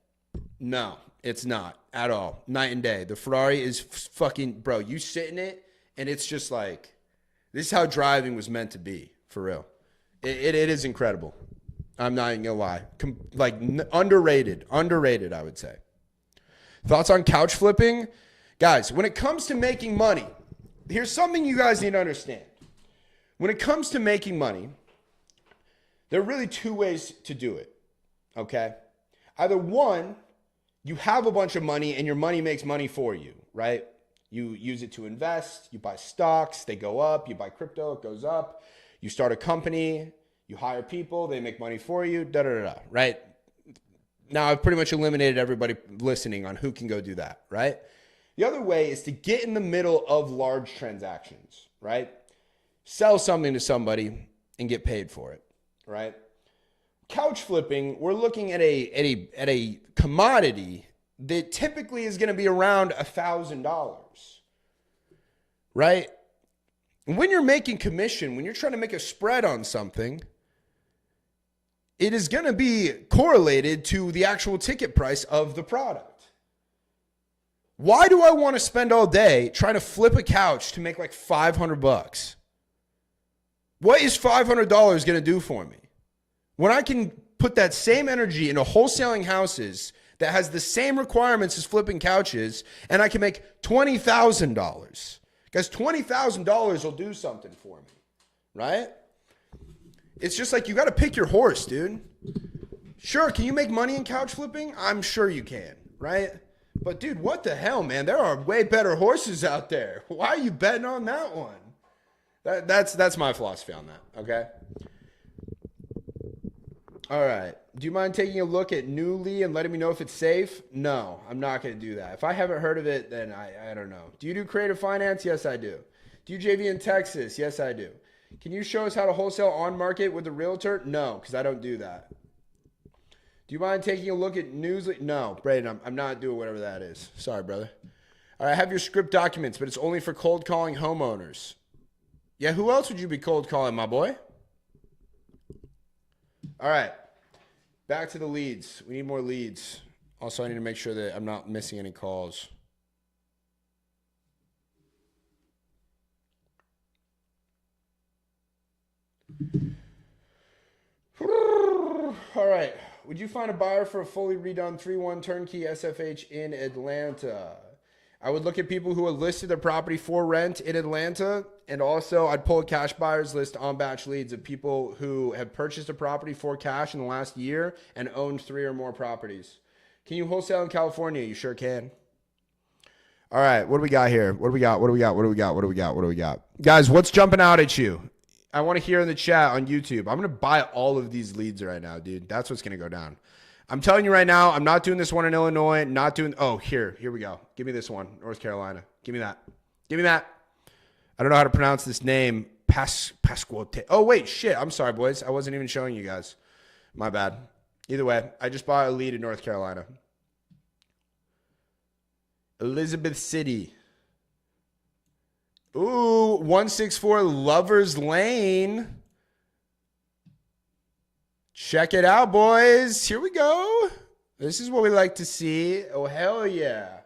No, it's not at all. Night and day. The Ferrari is fucking, bro, you sit in it and it's just like, this is how driving was meant to be, for real. It is incredible. I'm not even gonna lie. Underrated, I would say. Thoughts on couch flipping? Guys, when it comes to making money, here's something you guys need to understand. When it comes to making money, there are really 2 ways to do it, okay? Either one, you have a bunch of money and your money makes money for you, right? You use it to invest, you buy stocks, they go up, you buy crypto, it goes up. You start a company, you hire people, they make money for you, right? Now I've pretty much eliminated everybody listening on who can go do that, right? The other way is to get in the middle of large transactions, right? Sell something to somebody and get paid for it, right? Couch flipping, we're looking at a commodity that typically is going to be around $1,000, right? When you're making commission, when you're trying to make a spread on something, it is going to be correlated to the actual ticket price of the product. Why do I want to spend all day trying to flip a couch to make like $500? What is $500 going to do for me? When I can put that same energy into wholesaling houses that has the same requirements as flipping couches, and I can make $20,000. Guys, $20,000 will do something for me, right? It's just like you got to pick your horse, dude. Sure, can you make money in couch flipping? I'm sure you can, right? But dude, what the hell, man? There are way better horses out there. Why are you betting on that one? That's my philosophy on that, okay? All right. Do you mind taking a look at Newly and letting me know if it's safe? No, I'm not going to do that. If I haven't heard of it, then I don't know. Do you do creative finance? Yes, I do. Do you JV in Texas? Yes, I do. Can you show us how to wholesale on market with a realtor? No, because I don't do that. Do you mind taking a look at Newsly? No, Braden, I'm not doing whatever that is. Sorry, brother. All right, I have your script documents, but it's only for cold calling homeowners. Yeah, who else would you be cold calling, my boy? All right, back to the leads. We need more leads. Also, I need to make sure that I'm not missing any calls. All right. Would you find a buyer for a fully redone 3-1 turnkey SFH in Atlanta? I would look at people who have listed their property for rent in Atlanta, and also I'd pull a cash buyers list on batch leads of people who have purchased a property for cash in the last year and owned 3 or more properties. Can you wholesale in California? You sure can. All right, what do we got here? What do we got? Guys, what's jumping out at you? I want to hear in the chat on YouTube. I'm going to buy all of these leads right now, dude. That's what's going to go down. I'm telling you right now, I'm not doing this one in Illinois. Not doing. Oh, here we go. Give me this one, North Carolina. Give me that. I don't know how to pronounce this name. Pasquote. Oh, wait, shit. I'm sorry, boys. I wasn't even showing you guys. My bad. Either way, I just bought a lead in North Carolina. Elizabeth City. Ooh, 164 Lovers Lane. Check it out, boys. Here we go. This is what we like to see. Oh, hell yeah.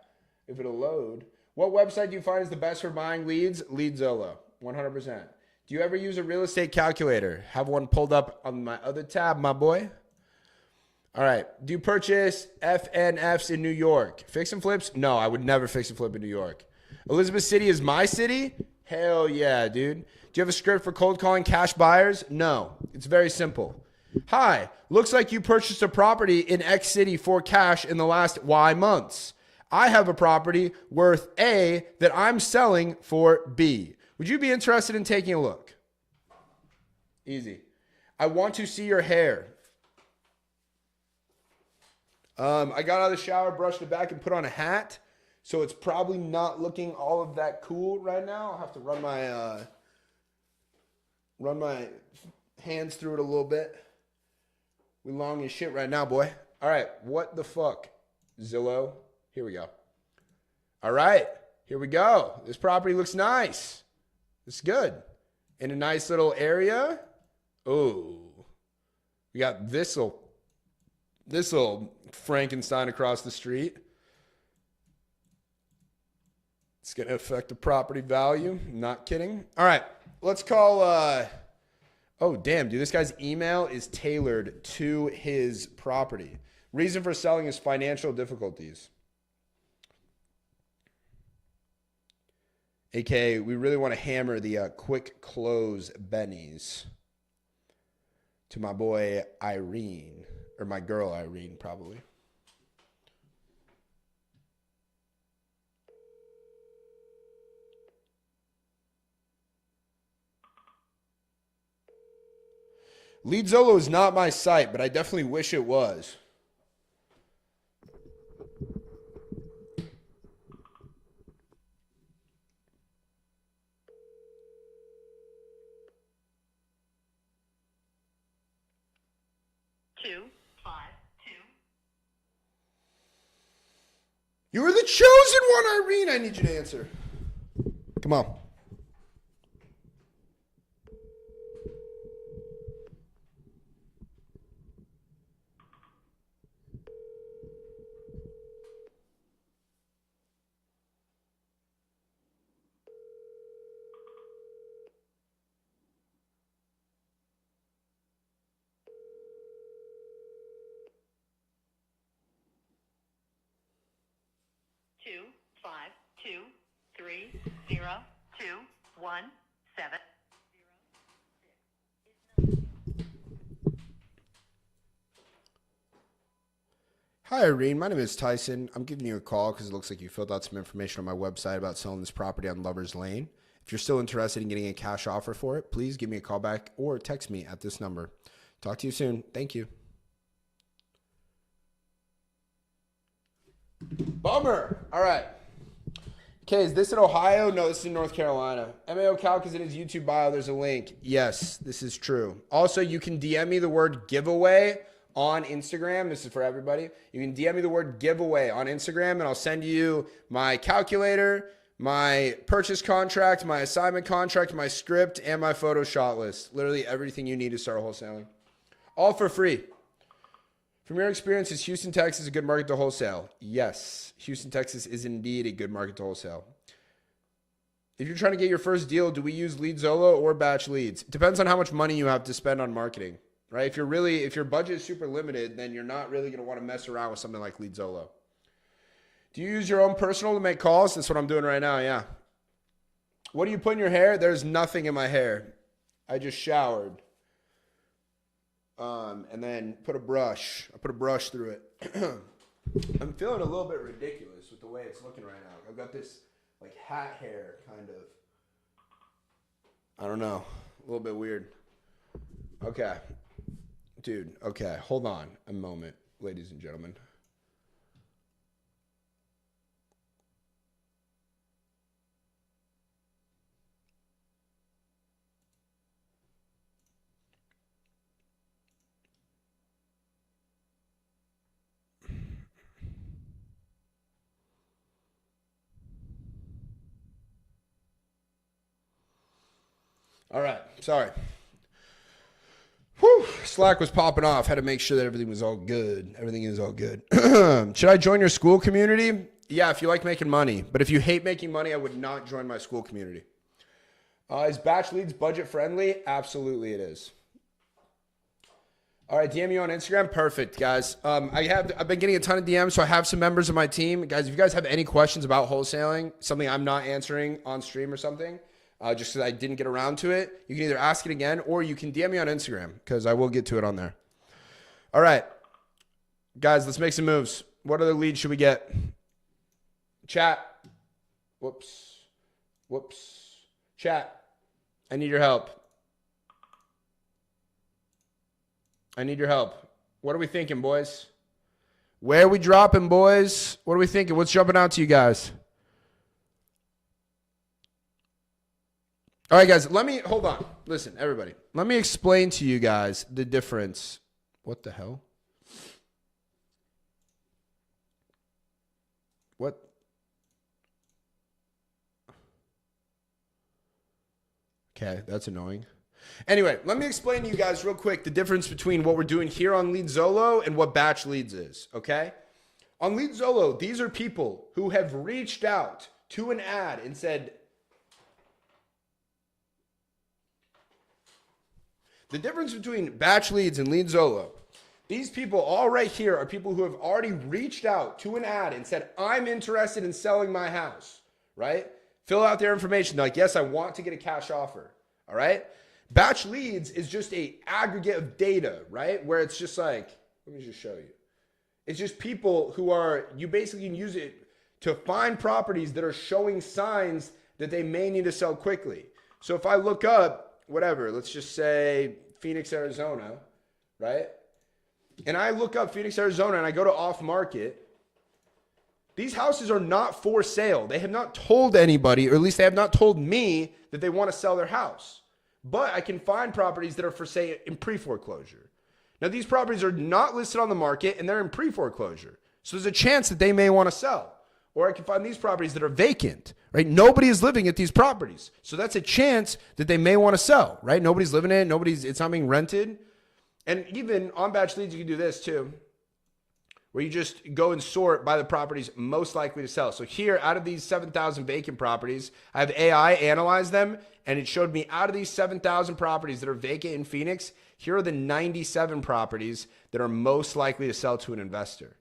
If it'll load. What website do you find is the best for buying leads? Leadzolo, 100%. Do you ever use a real estate calculator? Have one pulled up on my other tab, my boy. All right. Do you purchase FNFs in New York? Fix and flips? No, I would never fix and flip in New York. Elizabeth City is my city? Hell yeah, dude. Do you have a script for cold calling cash buyers? No. It's very simple. Hi, looks like you purchased a property in X city for cash in the last Y months. I have a property worth A that I'm selling for B. Would you be interested in taking a look? Easy. I want to see your hair. I got out of the shower, brushed it back, and put on a hat. So it's probably not looking all of that cool right now. I'll have to run my hands through it a little bit. We long as shit right now, boy. All right, what the fuck? Zillow. Here we go. All right, here we go. This property looks nice. It's good. In a nice little area. Oh, we got this little Frankenstein across the street. It's going to affect the property value. Not kidding. All right, let's call... Oh, damn, dude. This guy's email is tailored to his property. Reason for selling is financial difficulties. AKA, we really want to hammer the quick close bennies to my boy Irene. Or my girl Irene, probably. Leadzolo is not my site, but I definitely wish it was. 252. You were the chosen one, Irene. I need you to answer. Come on. Two, 5, 2, 3, 0, 2, 1, 7. Hi, Irene. My name is Tyson. I'm giving you a call because it looks like you filled out some information on my website about selling this property on Lover's Lane. If you're still interested in getting a cash offer for it, please give me a call back or text me at this number. Talk to you soon. Thank you. Bummer. All right. Okay, is this in Ohio? No, this is in North Carolina. MAO Calc is in his YouTube bio. There's a link. Yes, this is true. Also, you can DM me the word giveaway on Instagram. This is for everybody. You can DM me the word giveaway on Instagram, and I'll send you my calculator, my purchase contract, my assignment contract, my script, and my photo shot list. Literally everything you need to start wholesaling. All for free. From your experience, is Houston, Texas a good market to wholesale? Yes. Houston, Texas is indeed a good market to wholesale. If you're trying to get your first deal, do we use Leadzolo or batch leads? It depends on how much money you have to spend on marketing, right? If your budget is super limited, then you're not really going to want to mess around with something like Leadzolo. Do you use your own personal to make calls? That's what I'm doing right now, yeah. What do you put in your hair? There's nothing in my hair. I just showered. And then I put a brush through it. I'm feeling a little bit ridiculous with the way it's looking right now. I've got this like hat hair kind of. I don't know. A little bit weird. Okay. Dude, okay. Hold on a moment, ladies and gentlemen. All right. Sorry. Whew. Slack was popping off. Had to make sure that everything was all good. Everything is all good. Should I join your school community? Yeah, if you like making money. But if you hate making money, I would not join my school community. Is batch leads budget friendly? Absolutely it is. All right, DM you on Instagram. Perfect, guys. I've been getting a ton of DMs, so I have some members of my team. Guys, if you guys have any questions about wholesaling, something I'm not answering on stream or something, just because I didn't get around to it, you can either ask it again or you can DM me on Instagram because I will get to it on there. All right, guys, let's make some moves. What other leads should we get? Chat. Whoops. Chat. I need your help. What are we thinking, boys? Where are we dropping, boys? What are we thinking? What's jumping out to you guys? All right, guys, hold on. Listen, everybody. Let me explain to you guys the difference. What the hell? What? Okay, that's annoying. Anyway, let me explain to you guys real quick the difference between what we're doing here on Leadzolo and what batch leads is, okay? On Leadzolo, these are people who have reached out to an ad and said, the difference between batch leads and Leadzolo, these people all right here are people who have already reached out to an ad and said, I'm interested in selling my house, right? Fill out their information. They're like, yes, I want to get a cash offer, all right? Batch leads is just a aggregate of data, right? Where it's just like, let me just show you. It's just people who are, you basically can use it to find properties that are showing signs that they may need to sell quickly. So if I look up, whatever, let's just say Phoenix, Arizona, right? And I look up Phoenix, Arizona, and I go to off market. These houses are not for sale. They have not told anybody, or at least they have not told me that they want to sell their house. But I can find properties that are for sale in pre-foreclosure. Now, these properties are not listed on the market and they're in pre-foreclosure. So there's a chance that they may want to sell. Or I can find these properties that are vacant, right? Nobody is living at these properties. So that's a chance that they may want to sell, right? Nobody's living in it. It's not being rented. And even on batch leads, you can do this too, where you just go and sort by the properties most likely to sell. So here, out of these 7,000 vacant properties, I have AI analyze them, and it showed me out of these 7,000 properties that are vacant in Phoenix, here are the 97 properties that are most likely to sell to an investor,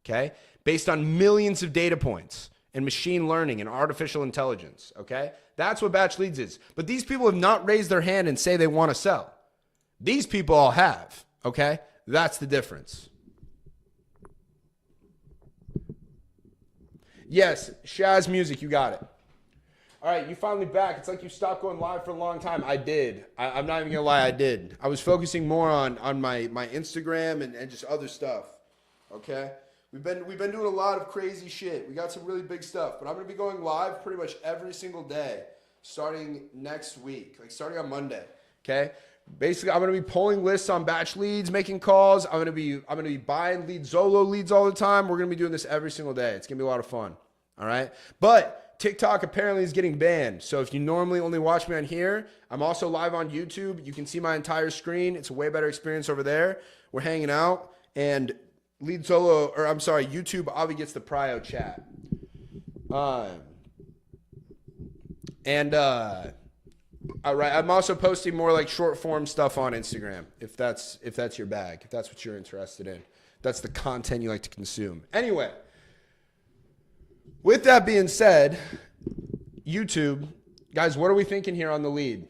okay? Based on millions of data points and machine learning and artificial intelligence, okay? That's what batch leads is. But these people have not raised their hand and say they want to sell. These people all have, okay? That's the difference. Yes, Shaz Music, you got it. All right, you finally back. It's like you stopped going live for a long time. I did. I'm not even going to lie, I did. I was focusing more on my Instagram and just other stuff, okay? We've been doing a lot of crazy shit. We got some really big stuff, but I'm going to be going live pretty much every single day starting next week, like starting on Monday, okay? Basically, I'm going to be pulling lists on batch leads, making calls. I'm going to be buying Leadzolo leads all the time. We're going to be doing this every single day. It's going to be a lot of fun, all right? But TikTok apparently is getting banned. So if you normally only watch me on here, I'm also live on YouTube. You can see my entire screen. It's a way better experience over there. We're hanging out, and YouTube obviously gets the prio chat. All right, I'm also posting more like short form stuff on Instagram if that's your bag, if that's what you're interested in. That's the content you like to consume. Anyway, with that being said, YouTube, guys, what are we thinking here on the lead?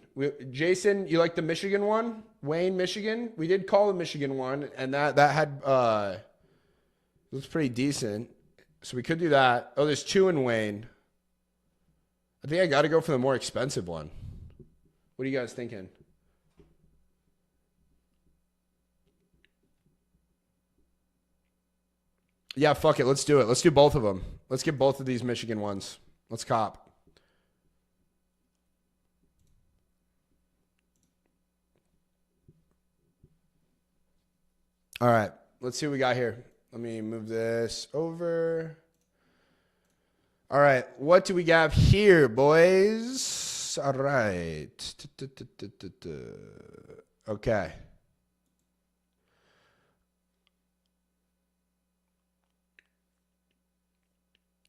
Jason, you like the Michigan one? Wayne, Michigan? We did call the Michigan one, and that had it was pretty decent. So we could do that. Oh, there's two in Wayne. I think I got to go for the more expensive one. What are you guys thinking? Yeah, fuck it. Let's do it. Let's do both of them. Let's get both of these Michigan ones. Let's cop. All right. Let's see what we got here. Let me move this over. All right. What do we have here, boys? All right. Okay.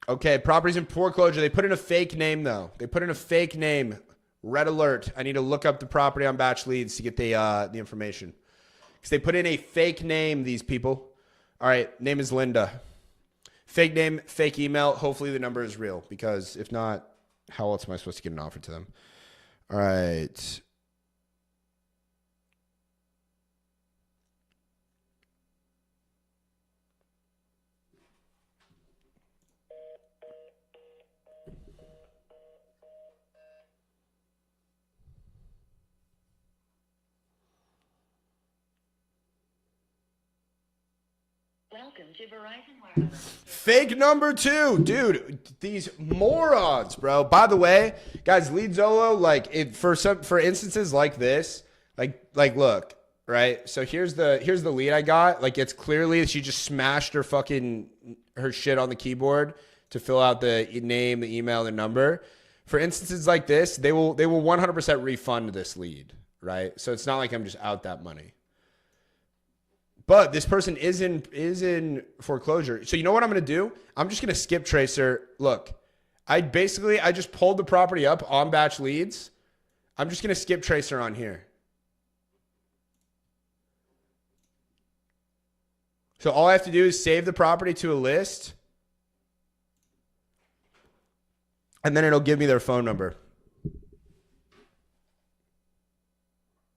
Okay, properties in foreclosure. They put in a fake name, though. They put in a fake name. Red alert. I need to look up the property on batch leads to get the information. Because they put in a fake name, these people. All right, name is Linda. Fake name, fake email. Hopefully the number is real. Because if not, how else am I supposed to get an offer to them? All right. Welcome to Verizon Wireless. Fake number 2. Dude, these morons, bro. By the way, guys, Leadzolo, like for instances like this, like look, right? So here's the lead I got. Like it's clearly she just smashed her shit on the keyboard to fill out the name, the email, the number. For instances like this, they will 100% refund this lead, right? So it's not like I'm just out that money. But this person is in foreclosure. So you know what I'm going to do? I'm just going to skip tracer. Look, I just pulled the property up on batch leads. I'm just going to skip tracer on here. So all I have to do is save the property to a list. And then it'll give me their phone number.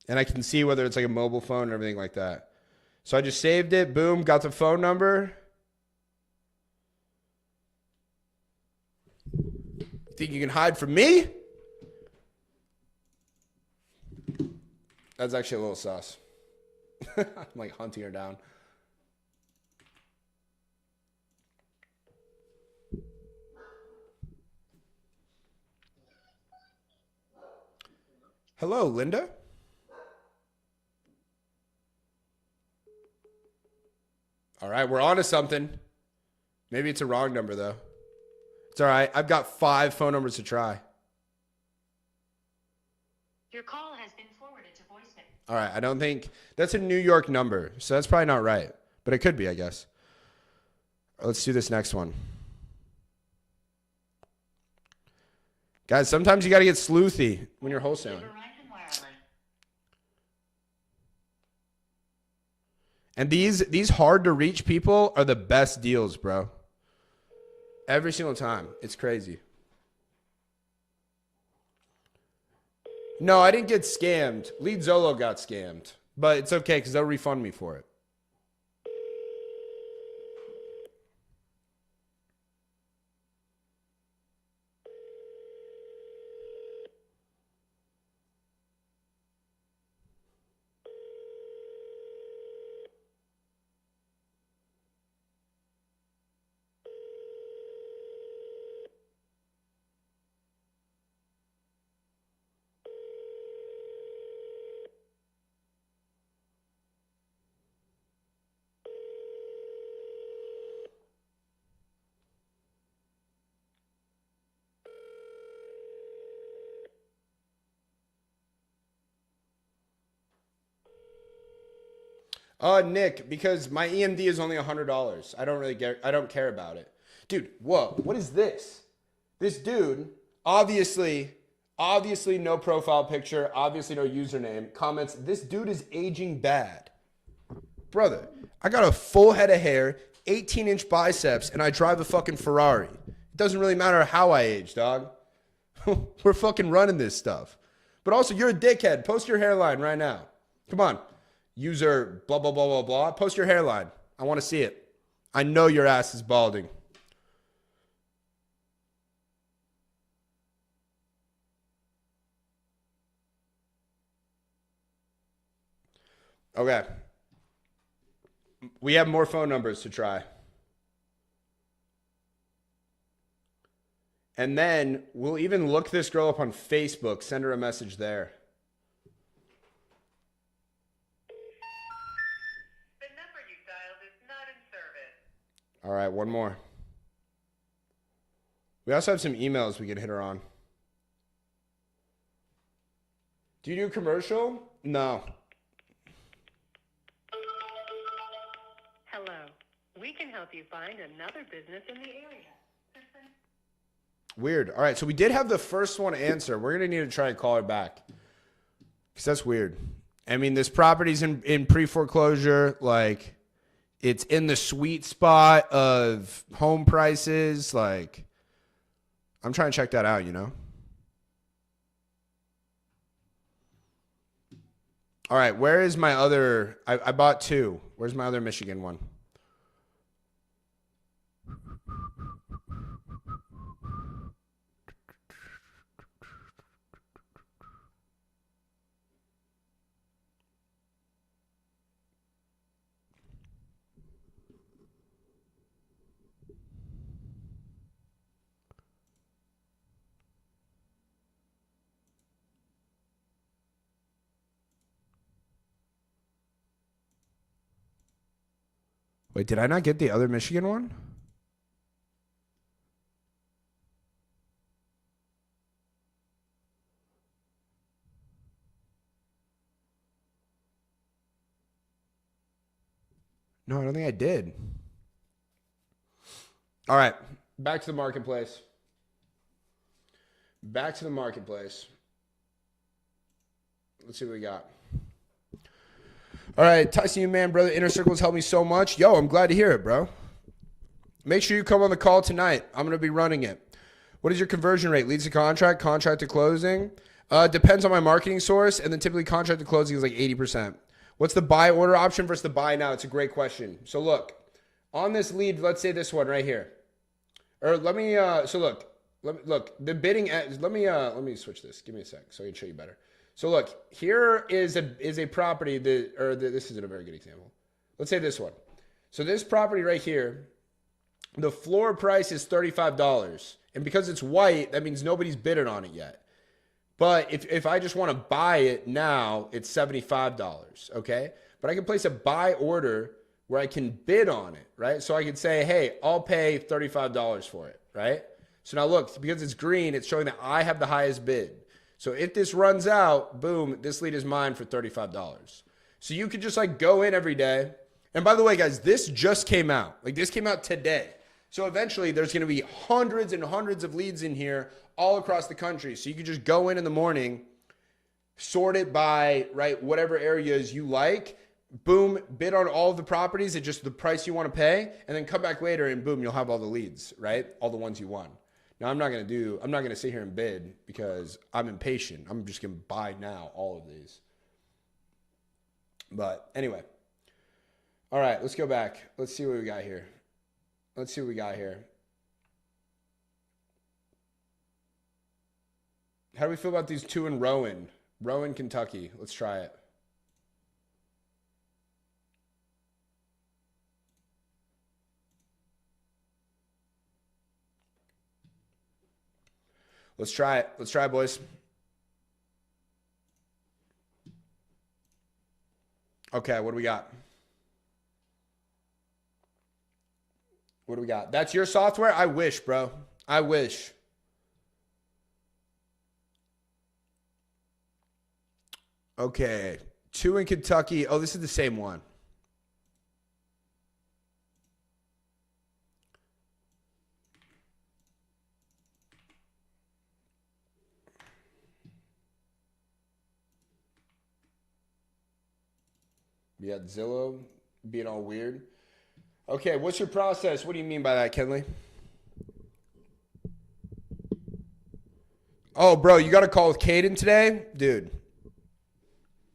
And I can see whether it's like a mobile phone and everything like that. So I just saved it. Boom. Got the phone number. Think you can hide from me? That's actually a little sus. I'm like hunting her down. Hello, Linda. All right, we're on to something. Maybe it's a wrong number, though. It's all right. I've got 5 phone numbers to try. Your call has been forwarded to voicemail. All right, I don't think... That's a New York number, so that's probably not right. But it could be, I guess. Let's do this next one. Guys, sometimes you got to get sleuthy when you're wholesaling. And these hard to reach people are the best deals, bro. Every single time. It's crazy. No, I didn't get scammed. Leadzolo got scammed. But it's okay because they'll refund me for it. Nick, because my EMD is only $100. I don't care about it. Dude, whoa, what is this? This dude, obviously no profile picture, obviously no username, comments, this dude is aging bad. Brother, I got a full head of hair, 18-inch biceps, and I drive a fucking Ferrari. It doesn't really matter how I age, dog. We're fucking running this stuff. But also, you're a dickhead. Post your hairline right now. Come on. User blah, blah, blah, blah, blah. Post your hairline. I want to see it. I know your ass is balding. Okay. We have more phone numbers to try. And then we'll even look this girl up on Facebook, send her a message there. The number you dialed is not in service. All right, one more. We also have some emails we can hit her on. Do you do commercial? No. Hello. We can help you find another business in the area. Weird. All right, so we did have the first one answer. We're going to need to try and call her back. Because that's weird. I mean, this property's in pre-foreclosure. Like, it's in the sweet spot of home prices. Like, I'm trying to check that out, you know? All right, where is my other... I bought 2. Where's my other Michigan one? Wait, did I not get the other Michigan one? No, I don't think I did. All right, back to the marketplace. Back to the marketplace. Let's see what we got. All right, Tyson, you man, brother. Inner Circles helped me so much. Yo, I'm glad to hear it, bro. Make sure you come on the call tonight. I'm going to be running it. What is your conversion rate? Leads to contract, contract to closing? Depends on my marketing source, and then typically contract to closing is like 80%. What's the buy order option versus the buy now? It's a great question. So look, on this lead, let's say this one right here. Or let me, look, the bidding, let me switch this. Give me a sec so I can show you better. So look, here is a property this isn't a very good example. Let's say this one. So this property right here, the floor price is $35. And because it's white, that means nobody's bidding on it yet. But if I just want to buy it now, it's $75, okay? But I can place a buy order where I can bid on it, right? So I can say, hey, I'll pay $35 for it, right? So now look, because it's green, it's showing that I have the highest bid. So if this runs out, boom, this lead is mine for $35. So you could just like go in every day. And by the way, guys, this just came out. Like this came out today. So eventually there's going to be hundreds and hundreds of leads in here all across the country. So you could just go in the morning, sort it by, right, whatever areas you like, boom, bid on all of the properties at just the price you want to pay, and then come back later and boom, you'll have all the leads, right? All the ones you want. Now I'm not going to sit here and bid because I'm impatient. I'm just going to buy now all of these. But anyway. All right, let's go back. Let's see what we got here. How do we feel about these two in Rowan, Kentucky? Let's try it. Let's try it. Let's try it, boys. Okay, what do we got? What do we got? That's your software? I wish, bro. I wish. Okay. Two in Kentucky. Oh, this is the same one. We got Zillow being all weird. Okay, what's your process? What do you mean by that, Kenley? Oh, bro, you got a call with Caden today? Dude,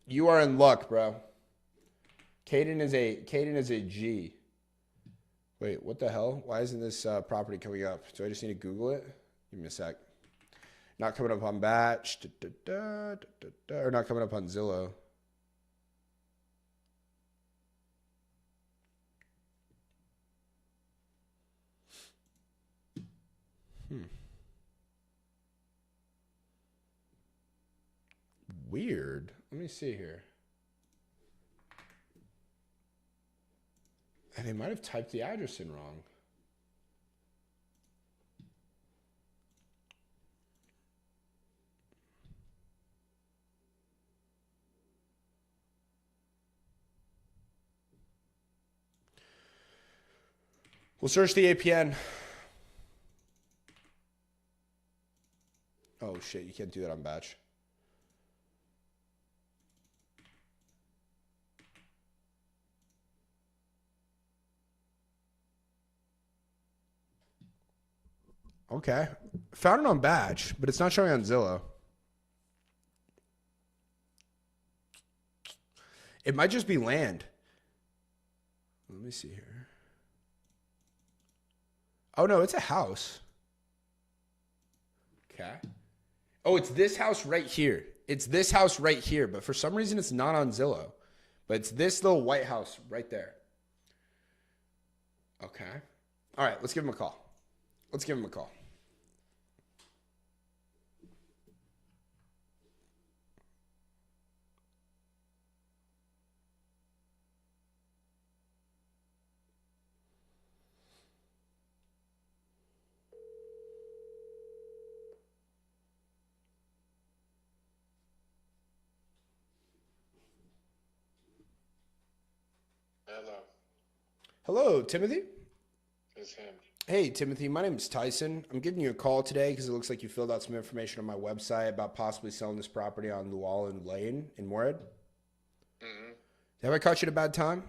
you are in luck, bro. Caden is a G. Wait, what the hell? Why isn't this property coming up? Do I just need to Google it? Give me a sec. Not coming up on Batch. Or not coming up on Zillow. Weird. Let me see here. And they might have typed the address in wrong. We'll search the APN. Oh, shit. You can't do that on Batch. Okay. Found it on Batch, but it's not showing on Zillow. It might just be land. Let me see here. Oh, no, it's a house. Okay. Oh, it's this house right here. It's this house right here, but for some reason it's not on Zillow. But it's this little white house right there. Okay. All right, let's give him a call. Let's give him a call. Hello. Hello, Timothy. It's him. Hey, Timothy, my name is Tyson. I'm giving you a call today because it looks like you filled out some information on my website about possibly selling this property on Llewellyn Lane in Moorhead. Mm-hmm. Have I caught you at a bad time?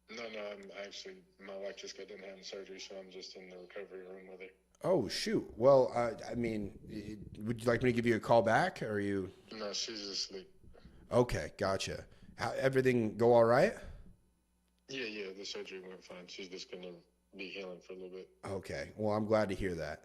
No, my wife just got done having surgery, so I'm just in the recovery room with her. Oh, shoot. Well, I mean, would you like me to give you a call back? Or are you? No, she's asleep. Okay, gotcha. Everything go all right? Yeah, the surgery went fine. She's just going to be healing for a little bit. Okay, well, I'm glad to hear that.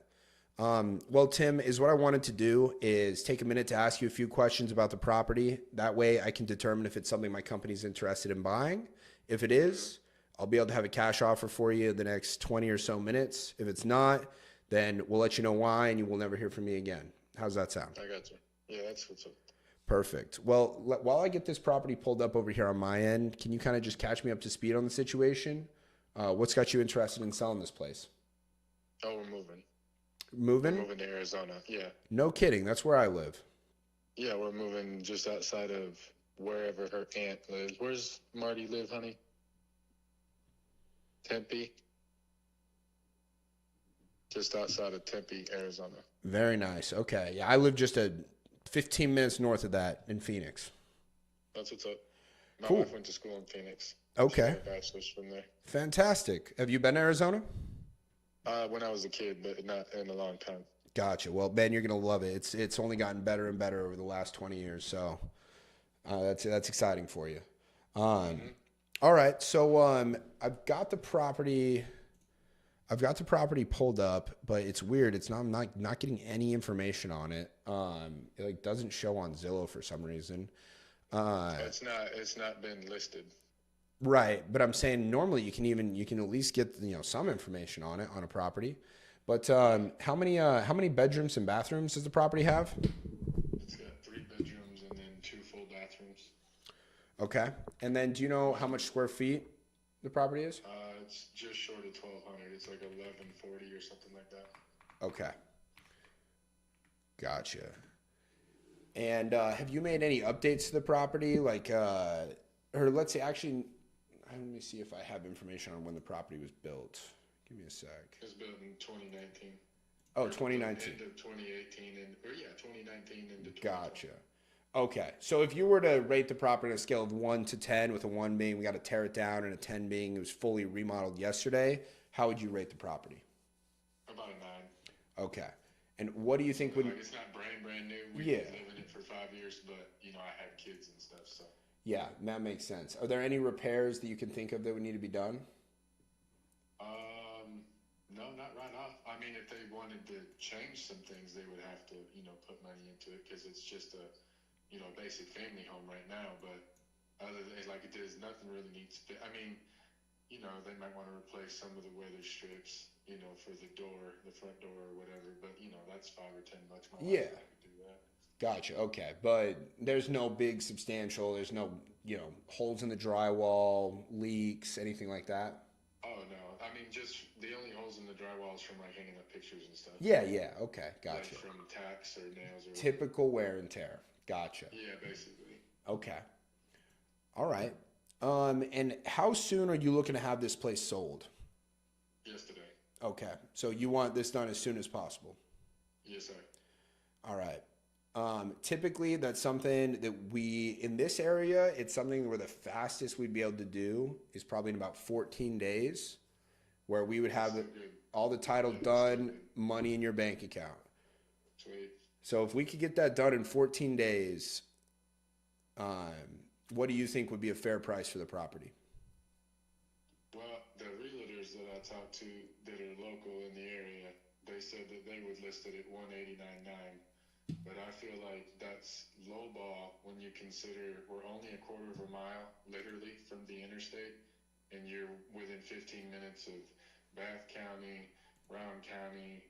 Well, Tim, is what I wanted to do is take a minute to ask you a few questions about the property. That way I can determine if it's something my company's interested in buying. If it is, I'll be able to have a cash offer for you in the next 20 or so minutes. If it's not, then we'll let you know why and you will never hear from me again. How's that sound? I got you. Yeah, that's what's up. Perfect. Well, while I get this property pulled up over here on my end, can you kind of just catch me up to speed on the situation? What's got you interested in selling this place? Oh, we're moving. We're Moving? moving to Arizona. Yeah. No kidding. That's where I live. Yeah, we're moving just outside of wherever her aunt lives. Where's Marty live, honey? Tempe. Just outside of Tempe, Arizona. Very nice. Okay. Yeah, I live just 15 minutes north of that in Phoenix. That's what's up. My Cool. wife went to school in Phoenix. Okay. She got a bachelor's from there. Fantastic. Have you been to Arizona? When I was a kid, but not in a long time. Gotcha. Well, Ben, you're gonna love it. It's only gotten better and better over the last 20 years. So that's exciting for you. All right. So I've got the property. I've got the property pulled up, but it's weird. It's not. I'm not getting any information on it. It like doesn't show on Zillow for some reason. It's not been listed. Right, but I'm saying normally you can at least get some information on it on a property. But how many bedrooms and bathrooms does the property have? It's got 3 bedrooms and then 2 full bathrooms. Okay, and then do you know how much square feet the property is? It's just short of 1,200. It's like 1,140 or something like that. Okay, gotcha. And have you made any updates to the property, like or let's say actually? Let me see if I have information on when the property was built. Give me a sec. It was built in 2019. Oh, 2019. End of 2018 2019 into 2020. Gotcha. Okay. So if you were to rate the property on a scale of 1 to 10, with a 1 being we got to tear it down and a 10 being it was fully remodeled yesterday, how would you rate the property? About a 9. Okay. And what do you think would... Like it's not brand new. We've Yeah. been living it for 5 years, but I had kids and stuff, so. Yeah, that makes sense. Are there any repairs that you can think of that would need to be done? No, not right off. I mean, if they wanted to change some things, they would have to, put money into it because it's just a, basic family home right now. But other than there's nothing really needs to. I mean, they might want to replace some of the weather strips, for the door, the front door or whatever. But that's $5 or $10. Yeah. I could do that. Gotcha. Okay. But there's no big substantial, there's no, holes in the drywall, leaks, anything like that? Oh, no. I mean, just the only holes in the drywall is from hanging up pictures and stuff. Yeah. Okay. Gotcha. Like from tacks or nails or Typical wear and tear. Gotcha. Yeah, basically. Okay. All right. And how soon are you looking to have this place sold? Yesterday. Okay. So you want this done as soon as possible? Yes, sir. All right. Typically that's something that in this area, it's something where the fastest we'd be able to do is probably in about 14 days, where we would have all the title done, money in your bank account. Sweet. So if we could get that done in 14 days, what do you think would be a fair price for the property? Well, the realtors that I talked to that are local in the area, they said that they would list it at $189.9. But I feel like that's lowball when you consider we're only a quarter of a mile, literally, from the interstate, and you're within 15 minutes of Bath County, Rowan County,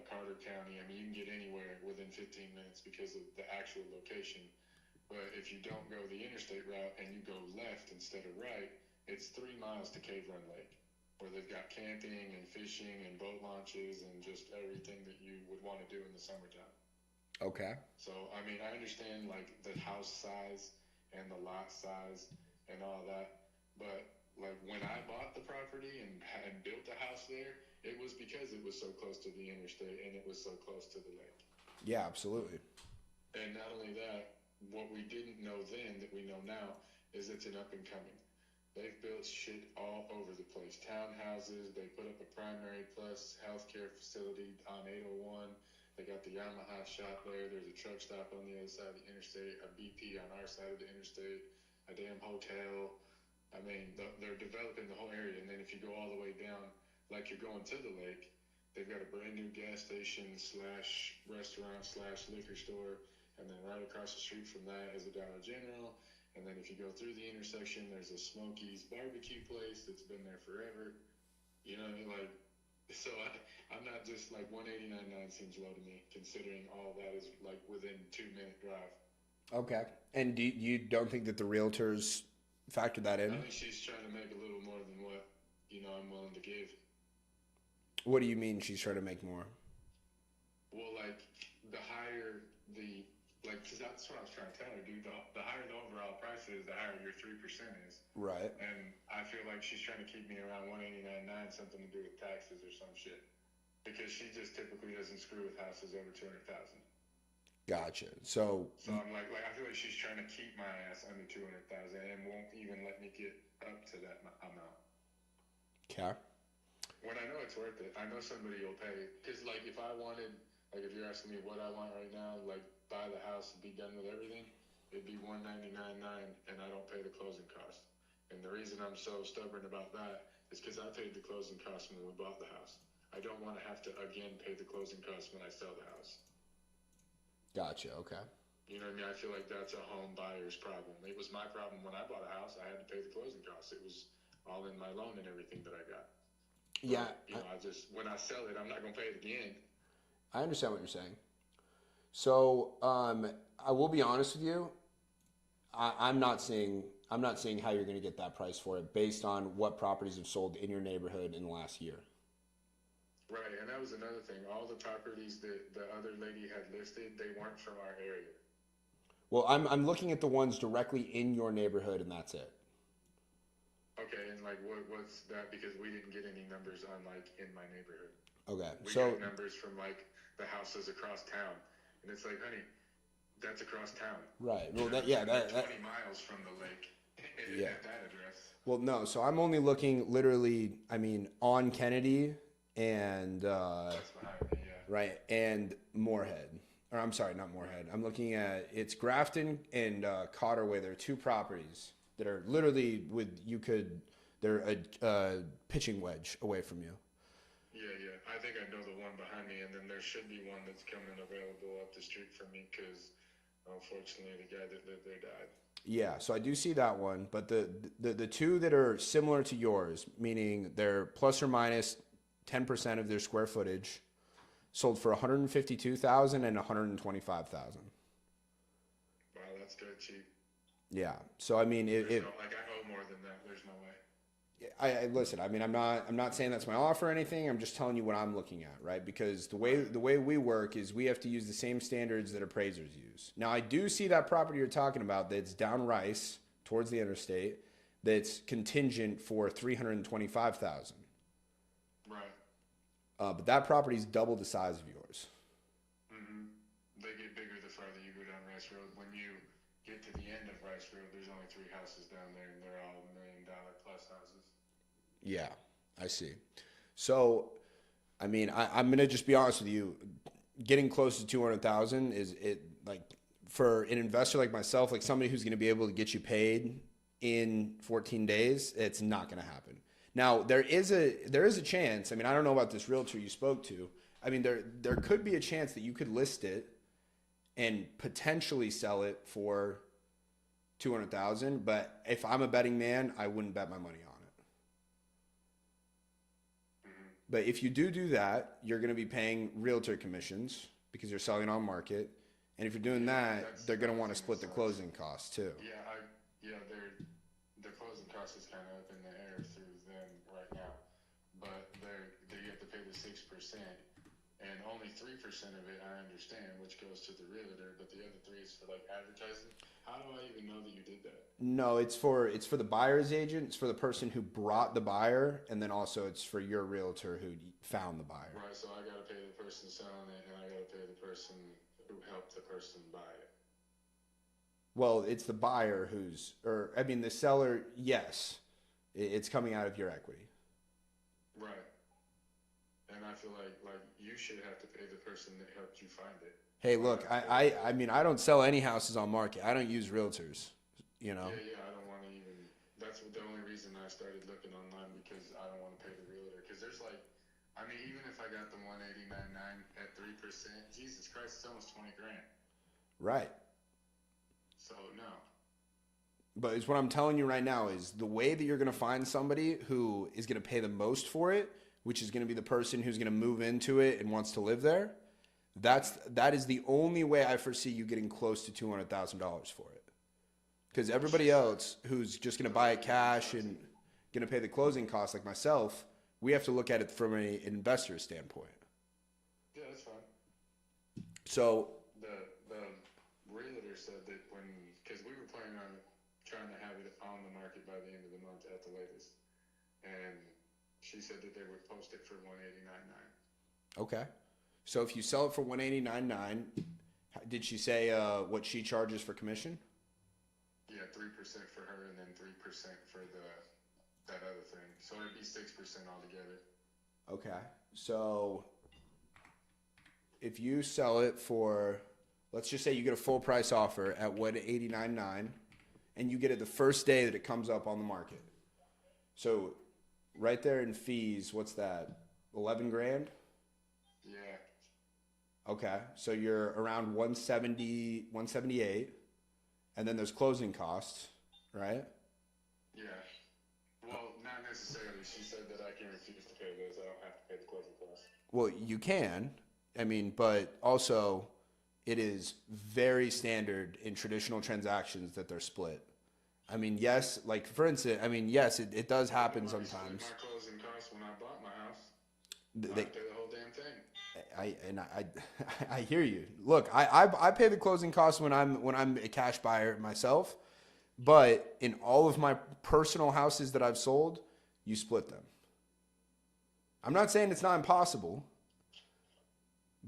Carter County. I mean, you can get anywhere within 15 minutes because of the actual location. But if you don't go the interstate route and you go left instead of right, it's 3 miles to Cave Run Lake, where they've got camping and fishing and boat launches and just everything that you would want to do in the summertime. Okay. So, I mean, I understand the house size and the lot size and all that, but when I bought the property and built a house there, it was because it was so close to the interstate and it was so close to the lake. Yeah, absolutely. And not only that, what we didn't know then that we know now is it's an up and coming. They've built shit all over the place. Townhouses, they put up a Primary Plus healthcare facility on 801. They got the Yamaha shop there. There's a truck stop on the other side of the interstate, a BP on our side of the interstate, a damn hotel. I mean, they're developing the whole area. And then if you go all the way down, like you're going to the lake, they've got a brand new gas station / restaurant / liquor store. And then right across the street from that is a Dollar General. And then if you go through the intersection, there's a Smoky's barbecue place that's been there forever. So I'm not just $189.9 seems low to me, considering all that is within 2-minute drive. Okay. And you don't think that the realtors factor that I in? think she's trying to make a little more than what, I'm willing to give. What do you mean she's trying to make more? Well, like, the higher the, like, because that's what I was trying to tell her, dude. The higher the overall price is, the higher your 3% is. Right. And I feel like she's trying to keep me around 189.9, something to do with taxes or some shit. Because she just typically doesn't screw with houses over 200,000. Gotcha. So I'm like I feel like she's trying to keep my ass under 200,000 and won't even let me get up to that amount. okay. When I know it's worth it, I know somebody will pay. Because like if I wanted, like if you're asking me what I want right now, like buy the house and be done with everything, it'd be 199.9, and I don't pay the closing costs. And the reason I'm so stubborn about that is because I paid the closing costs when we bought the house. I don't want to have to again pay the closing costs when I sell the house. Gotcha. Okay. You know what I mean? I feel like that's a home buyer's problem. It was my problem when I bought a house. I had to pay the closing costs. It was all in my loan and everything that I got. Yeah. I just, when I sell it, I'm not going to pay it again. I understand what you're saying. So I will be honest with you. I'm not seeing how you're going to get that price for it based on what properties have sold in your neighborhood in the last year. Right, and that was another thing. All the properties that the other lady had listed, they weren't from our area. Well, I'm looking at the ones directly in your neighborhood, and that's it. Okay, and like what's that? Because we didn't get any numbers on like in my neighborhood. Okay, We so got numbers from like the houses across town, and it's like, honey, that's across town. right. Well, That's that 20 miles from the lake. Yeah. At that address. Well, no. So I'm only looking literally. I mean, on Kennedy and That's behind me, yeah. right, and Moorhead. Or I'm sorry, not Moorhead. I'm looking at it's Grafton and Cotterway. There are two properties that are literally they're a pitching wedge away from you. Yeah. I think I know the one behind me, and then there should be one that's coming available up the street from me because, unfortunately, the guy that lived there died. Yeah, so I do see that one, but the two that are similar to yours, meaning they're plus or minus 10% of their square footage, sold for $152,000 and $125,000. Wow, that's dirt cheap. Yeah, so I mean, I owe more than that. There's no way. I listen. I mean, I'm not saying that's my offer or anything. I'm just telling you what I'm looking at, right? Because the way we work is we have to use the same standards that appraisers use. Now, I do see that property you're talking about that's down Rice towards the interstate that's contingent for $325,000. Right. But that property's double the size of yours. Mm-hmm. They get bigger the farther you go down Rice Road. When you get to the end of Rice Road, there's only 3 houses down there, and they're all $1 million plus houses. Yeah, I see. So, I mean, I'm gonna just be honest with you. Getting close to 200,000 is it like for an investor like myself, like somebody who's gonna be able to get you paid in 14 days. It's not gonna happen. Now there is a chance. I mean, I don't know about this realtor you spoke to. I mean, there could be a chance that you could list it and potentially sell it for 200,000. But if I'm a betting man, I wouldn't bet my money on it. But if you do that, you're going to be paying realtor commissions because you're selling on market. And if you're doing that, they're going to want to split the closing costs too. Yeah, the closing cost is kind of up in the air through them right now, but they have to pay the 6%, and only 3% of it I understand, which goes to the realtor, but the other 3 is for like advertising. How do I even know that you did that? No, it's for the buyer's agent. It's for the person who brought the buyer, and then also it's for your realtor who found the buyer. Right, so I got to pay the person selling it, and I got to pay the person who helped the person buy it. Well, it's the buyer the seller, yes. It's coming out of your equity. Right. And I feel like you should have to pay the person that helped you find it. Hey, look, I mean, I don't sell any houses on market. I don't use realtors, you know? Yeah, I don't want to even, that's the only reason I started looking online, because I don't want to pay the realtor. Because there's like, I mean, even if I got the 189.9 at 3%, Jesus Christ, it's almost 20 grand. Right. So, no. But it's what I'm telling you right now is the way that you're going to find somebody who is going to pay the most for it, which is going to be the person who's going to move into it and wants to live there, That is the only way I foresee you getting close to $200,000 for it. Because everybody else who's just going to buy it cash and going to pay the closing costs, like myself, we have to look at it from an investor standpoint. Yeah, that's fine. So The realtor said that because we were planning on trying to have it on the market by the end of the month at the latest, and she said that they would post it for $189,900. okay. So if you sell it for $189,900, did she say what she charges for commission? Yeah, 3% for her, and then 3% for that other thing. So it'd be 6% altogether. Okay. So if you sell it for, let's just say you get a full price offer at $189,900, and you get it the first day that it comes up on the market. So right there in fees, what's that? 11 grand? Yeah. Okay. So you're around 170, 178. And then there's closing costs, right? Yeah. Well, not necessarily. She said that I can refuse to pay those. I don't have to pay the closing costs. Well, you can. I mean, but also it is very standard in traditional transactions that they're split. I mean, yes, like for instance, I mean, yes, it does happen sometimes. My closing costs when I bought my house, They, I pay the whole damn thing. I hear you. Look, I pay the closing costs when I'm a cash buyer myself, but in all of my personal houses that I've sold, you split them. I'm not saying it's not impossible,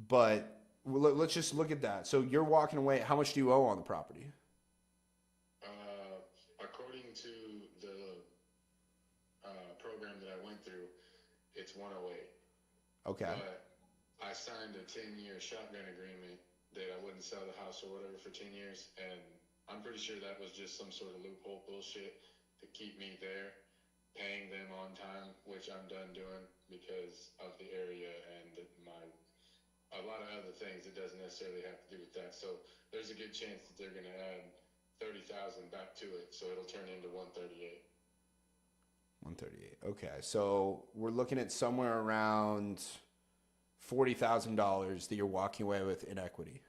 but let's just look at that. So you're walking away. How much do you owe on the property? According to the program that I went through, it's 108. Okay. But I signed a 10-year shotgun agreement that I wouldn't sell the house or whatever for 10 years, and I'm pretty sure that was just some sort of loophole bullshit to keep me there, paying them on time, which I'm done doing because of the area and a lot of other things. It doesn't necessarily have to do with that. So there's a good chance that they're going to add 30,000 back to it, so it'll turn into 138. 138. Okay, so we're looking at somewhere around $40,000 that you're walking away with in equity.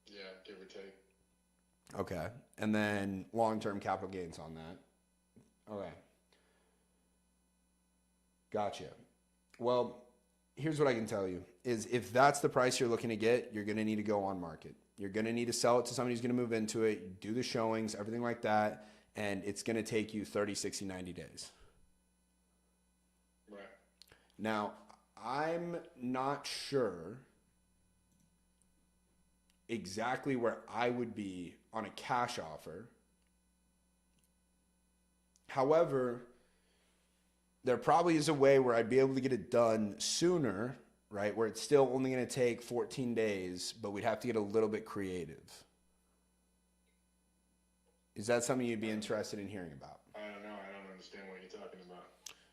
Yeah, give or take. Okay, and then long-term capital gains on that. Okay, gotcha. Well, here's what I can tell you is if that's the price you're looking to get, you're going to need to go on market. You're going to need to sell it to somebody who's going to move into it, do the showings, everything like that, and it's going to take you 30, 60, 90 days. Right. Now, I'm not sure exactly where I would be on a cash offer. However, there probably is a way where I'd be able to get it done sooner, right? Where it's still only going to take 14 days, but we'd have to get a little bit creative. Is that something you'd be interested in hearing about? I don't know. I don't understand what you're talking about.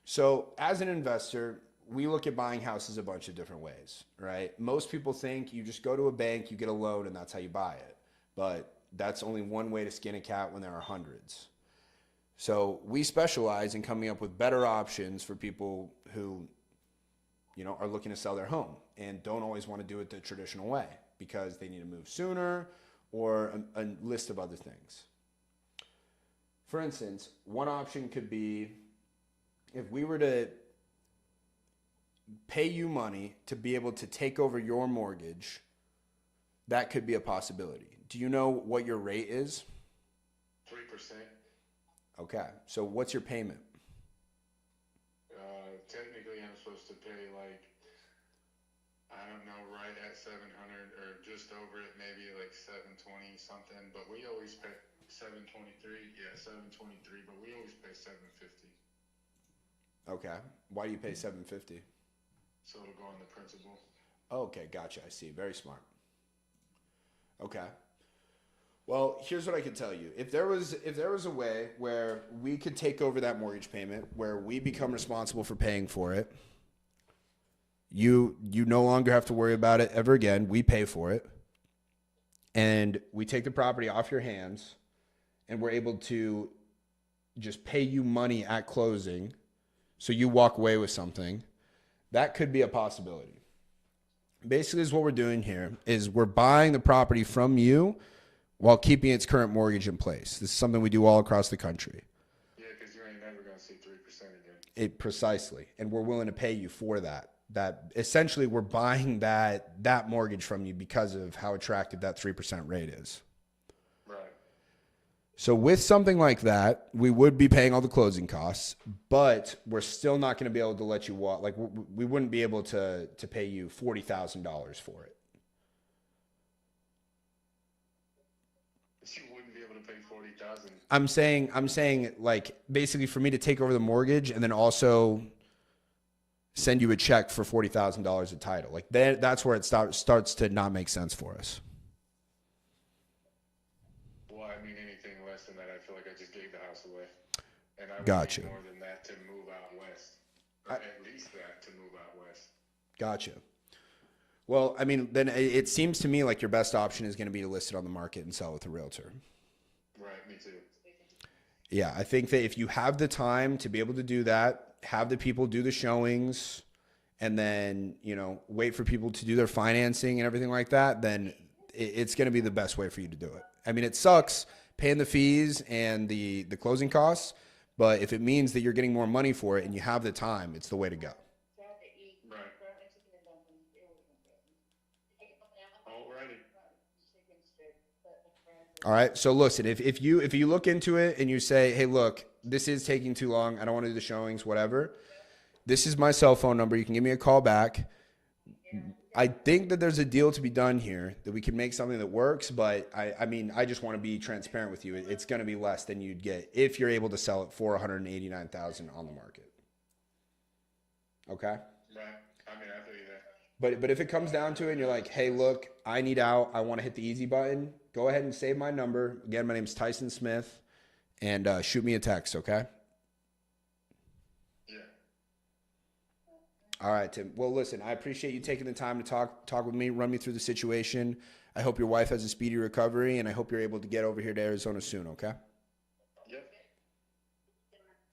So as an investor, we look at buying houses a bunch of different ways, right? Most people think you just go to a bank, you get a loan, and that's how you buy it. But that's only one way to skin a cat when there are hundreds. So we specialize in coming up with better options for people who, are looking to sell their home and don't always want to do it the traditional way because they need to move sooner or a list of other things. For instance, one option could be if we were to pay you money to be able to take over your mortgage, that could be a possibility. Do you know what your rate is? 3%. Okay. So what's your payment? Technically, I'm supposed to pay right at 700 or just over it, maybe like 720 something. But we always pay 723. Yeah, 723. But we always pay 750. Okay. Why do you pay 750? So it'll go on the principal. Okay, gotcha. I see. Very smart. Okay. Well, here's what I can tell you. If there was a way where we could take over that mortgage payment, where we become responsible for paying for it, you no longer have to worry about it ever again. We pay for it. And we take the property off your hands and we're able to just pay you money at closing so you walk away with something. That could be a possibility. Basically, is what we're doing here is we're buying the property from you while keeping its current mortgage in place. This is something we do all across the country. Yeah, because you ain't never gonna see 3% again. Precisely, and we're willing to pay you for that. That essentially we're buying that mortgage from you because of how attractive that 3% rate is. Right. So with something like that, we would be paying all the closing costs, but we're still not going to be able to let you walk. Like we wouldn't be able to pay you $40,000 for it. You wouldn't be able to pay 40,000. I'm saying like basically for me to take over the mortgage and then also send you a check for $40,000 a title. Like that's where it starts to not make sense for us. Well, I mean, anything less than that, I feel like I just gave the house away. And I would Gotcha. need more than that to move out west. Or at least that to move out west. Gotcha. Well, I mean, then it seems to me like your best option is going to be to list it on the market and sell with a realtor. Right, me too. Yeah, I think that if you have the time to be able to do that, have the people do the showings, and then, wait for people to do their financing and everything like that, then it's going to be the best way for you to do it. I mean, it sucks paying the fees and the closing costs, but if it means that you're getting more money for it and you have the time, it's the way to go. Right. Alrighty. All right. So listen, if you look into it and you say, hey, look, this is taking too long, I don't want to do the showings, whatever, this is my cell phone number. You can give me a call back. I think that there's a deal to be done here, that we can make something that works, but I mean, I just want to be transparent with you. It's going to be less than you'd get if you're able to sell it for $189,000 on the market. Okay? Right. I mean, I feel you there. But if it comes down to it and you're like, hey, look, I need out, I want to hit the easy button, go ahead and save my number. Again, my name is Tyson Smith, and shoot me a text, okay? Yeah. All right, Tim. Well, listen, I appreciate you taking the time to talk with me, run me through the situation. I hope your wife has a speedy recovery, and I hope you're able to get over here to Arizona soon, okay? Yep.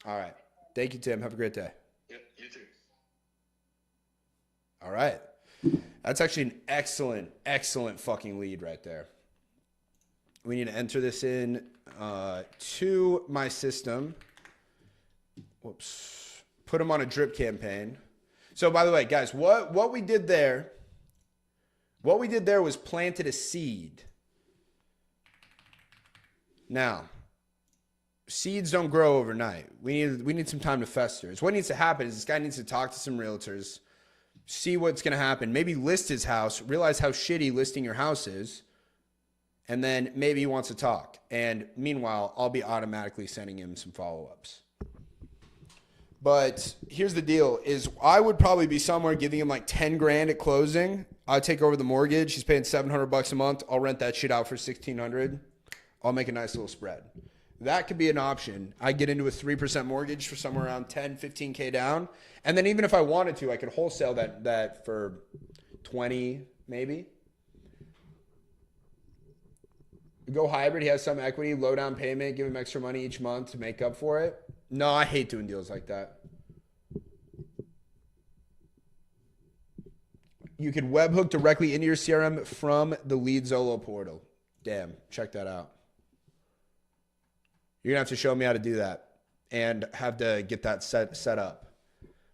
All right. Thank you, Tim. Have a great day. Yep, you too. All right. That's actually an excellent, excellent fucking lead right there. We need to enter this in to my system. Whoops. Put them on a drip campaign. So by the way, guys, what we did there was planted a seed. Now, seeds don't grow overnight. We need some time to fester. So what needs to happen is this guy needs to talk to some realtors, see what's going to happen, maybe list his house, realize how shitty listing your house is, and then maybe he wants to talk. And meanwhile, I'll be automatically sending him some follow-ups. But here's the deal is I would probably be somewhere giving him like 10 grand at closing. I'll take over the mortgage. He's paying $700 a month. I'll rent that shit out for $1,600. I'll make a nice little spread. That could be an option. I get into a 3% mortgage for somewhere around 10, 15K down. And then even if I wanted to, I could wholesale that for 20 maybe. Go hybrid. He has some equity, low down payment, give him extra money each month to make up for it. No, I hate doing deals like that. You could webhook directly into your CRM from the Leadzolo portal. Damn, check that out. You're going to have to show me how to do that and have to get that set up.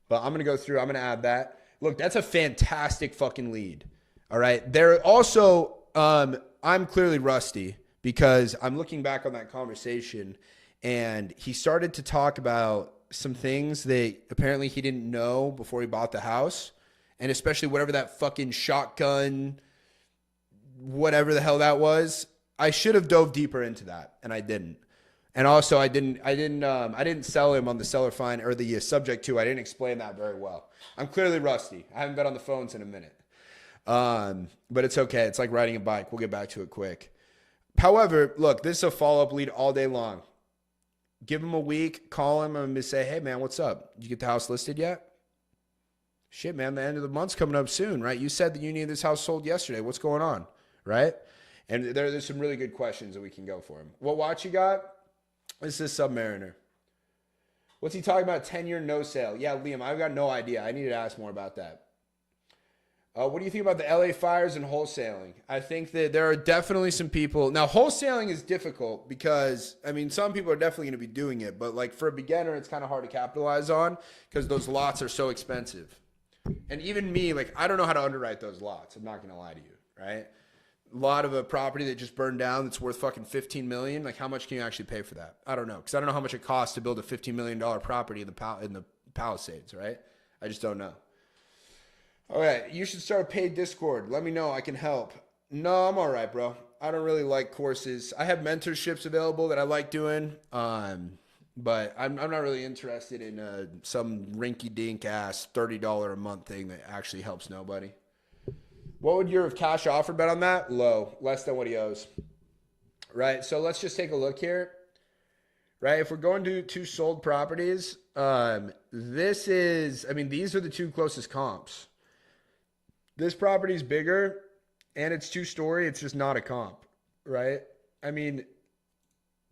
But I'm going to go through. I'm going to add that. Look, that's a fantastic fucking lead. All right. There also, I'm clearly rusty because I'm looking back on that conversation and he started to talk about some things that apparently he didn't know before he bought the house. And especially whatever that fucking shotgun, whatever the hell that was. I should have dove deeper into that and I didn't. And also I didn't sell him on the seller find or the subject to. I didn't explain that very well. I'm clearly rusty. I haven't been on the phones in a minute. But it's okay. It's like riding a bike. We'll get back to it quick. However, look, this is a follow-up lead all day long. Give him a week, call him and say, hey man, what's up? Did you get the house listed yet? Shit, man, the end of the month's coming up soon, right? You said that you needed this house sold yesterday. What's going on, right? And there's some really good questions that we can go for him. What watch you got? This is Submariner. What's he talking about? 10-year no sale. Yeah, Liam, I've got no idea. I need to ask more about that. What do you think about the LA fires and wholesaling? I think that there are definitely some people. Now, wholesaling is difficult because, I mean, some people are definitely going to be doing it. But, like, for a beginner, it's kind of hard to capitalize on because those lots are so expensive. And even me, like, I don't know how to underwrite those lots. I'm not going to lie to you, right? A lot of a property that just burned down that's worth fucking $15 million. Like, how much can you actually pay for that? I don't know. Because I don't know how much it costs to build a $15 million property in the Palisades, right? I just don't know. All right, you should start a paid Discord. Let me know. I can help. No, I'm all right, bro. I don't really like courses. I have mentorships available that I like doing, but I'm not really interested in some rinky-dink ass $30 a month thing that actually helps nobody. What would your cash offer bet on that? Low, less than what he owes. Right, so let's just take a look here. Right, if we're going to two sold properties, these are the two closest comps. This property's bigger and it's 2-story. It's just not a comp, right? I mean,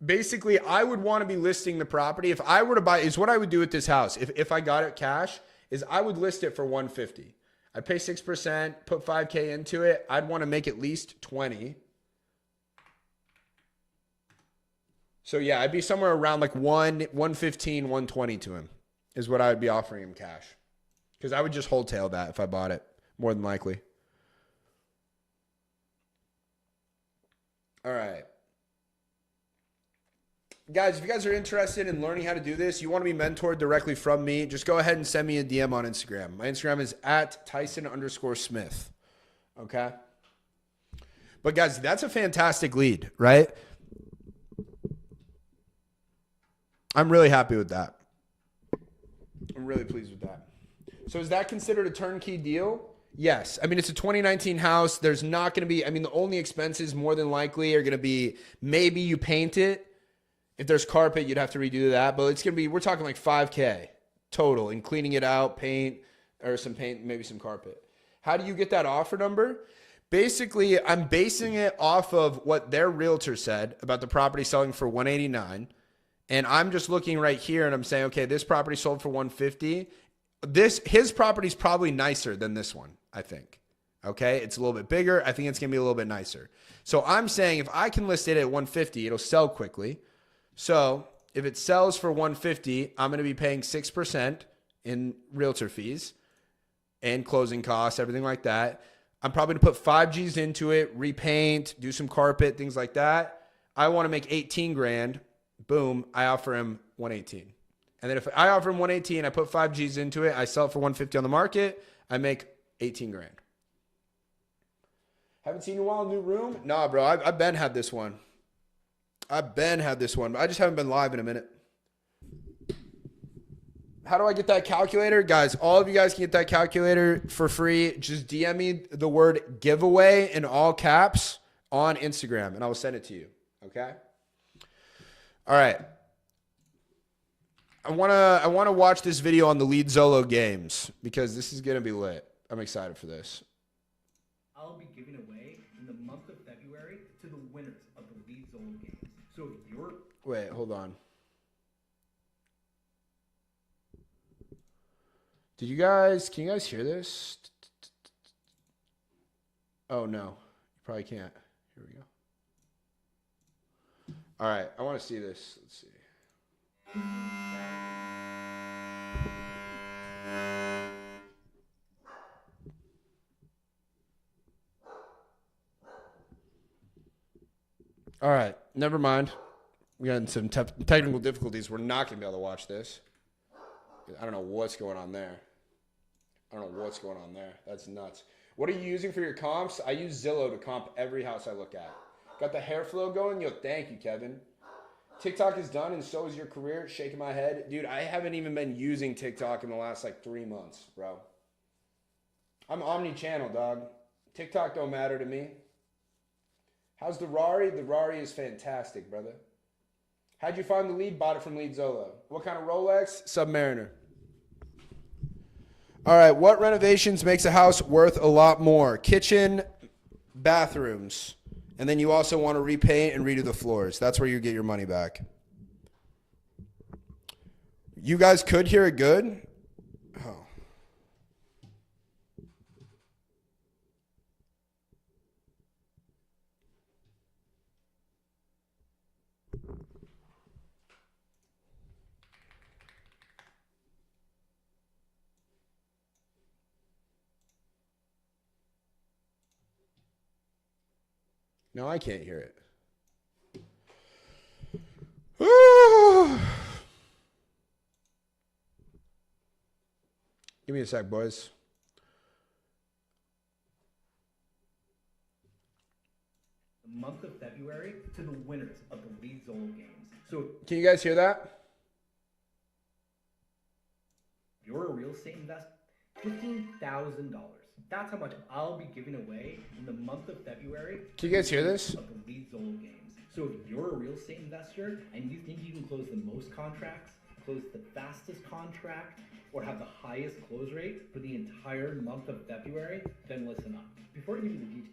basically, I would want to be listing the property. If I were to buy, is what I would do with this house. If I got it cash, is I would list it for $150. I'd pay 6%, put $5K into it. I'd want to make at least 20. So yeah, I'd be somewhere around like 115, 120 to him is what I would be offering him cash. Because I would just wholesale that if I bought it. More than likely. All right. Guys, if you guys are interested in learning how to do this, you want to be mentored directly from me, just go ahead and send me a DM on Instagram. My Instagram is at Tyson_Smith. Okay? But guys, that's a fantastic lead, right? I'm really happy with that. I'm really pleased with that. So is that considered a turnkey deal? Yes. I mean, it's a 2019 house. There's not going to be, the only expenses more than likely are going to be maybe you paint it. If there's carpet, you'd have to redo that. But it's going to be, we're talking like $5K total in cleaning it out, paint, or some paint, maybe some carpet. How do you get that offer number? Basically, I'm basing it off of what their realtor said about the property selling for $189. And I'm just looking right here and I'm saying, okay, this property sold for $150. His property's probably nicer than this one, I think. Okay, it's a little bit bigger. I think it's gonna be a little bit nicer. So I'm saying if I can list it at $150, it'll sell quickly. So if it sells for $150, I'm gonna be paying 6% in realtor fees and closing costs, everything like that. I'm probably gonna put 5 G's into it, repaint, do some carpet, things like that. I want to make 18 grand. Boom, I offer him 118. And then if I offer him 118, I put 5 G's into it, I sell it for 150 on the market, I make 18 grand. Haven't seen you in a while, new room? Nah, bro, I've been had this one. But I just haven't been live in a minute. How do I get that calculator? Guys, all of you guys can get that calculator for free. Just DM me the word giveaway in all caps on Instagram, and I will send it to you, okay? All right. I wanna watch this video on the Leadzolo games because this is gonna be lit. I'm excited for this. I'll be giving away in the month of February to the winners of the Leadzolo games. So if you're Wait, hold on. Can you guys hear this? Oh no, you probably can't. Here we go. All right, I want to see this. Let's see. All right, never mind. We got some technical difficulties. We're not going to be able to watch this. I don't know what's going on there. That's nuts. What are you using for your comps? I use Zillow to comp every house I look at. Got the hair flow going? Yo, thank you, Kevin. TikTok is done and so is your career. Shaking my head. Dude, I haven't even been using TikTok in the last 3 months, bro. I'm omni-channel, dog. TikTok don't matter to me. How's the Rari? The Rari is fantastic, brother. How'd you find the lead? Bought it from Leadzolo. What kind of Rolex? Submariner. All right, what renovations makes a house worth a lot more? Kitchen, bathrooms. And then you also want to repaint and redo the floors. That's where you get your money back. You guys could hear it good? Oh. No, I can't hear it. Give me a sec, boys. The month of February to the winners of the Leadzolo games. So Can you guys hear that? if you're a real estate investor, $15,000. That's how much I'll be giving away in the month of February. Can you guys hear this? Of the Leadzolo games. So if you're a real estate investor and you think you can close the most contracts, close the fastest contract, or have the highest close rate for the entire month of February, then listen up. Before I give you the details.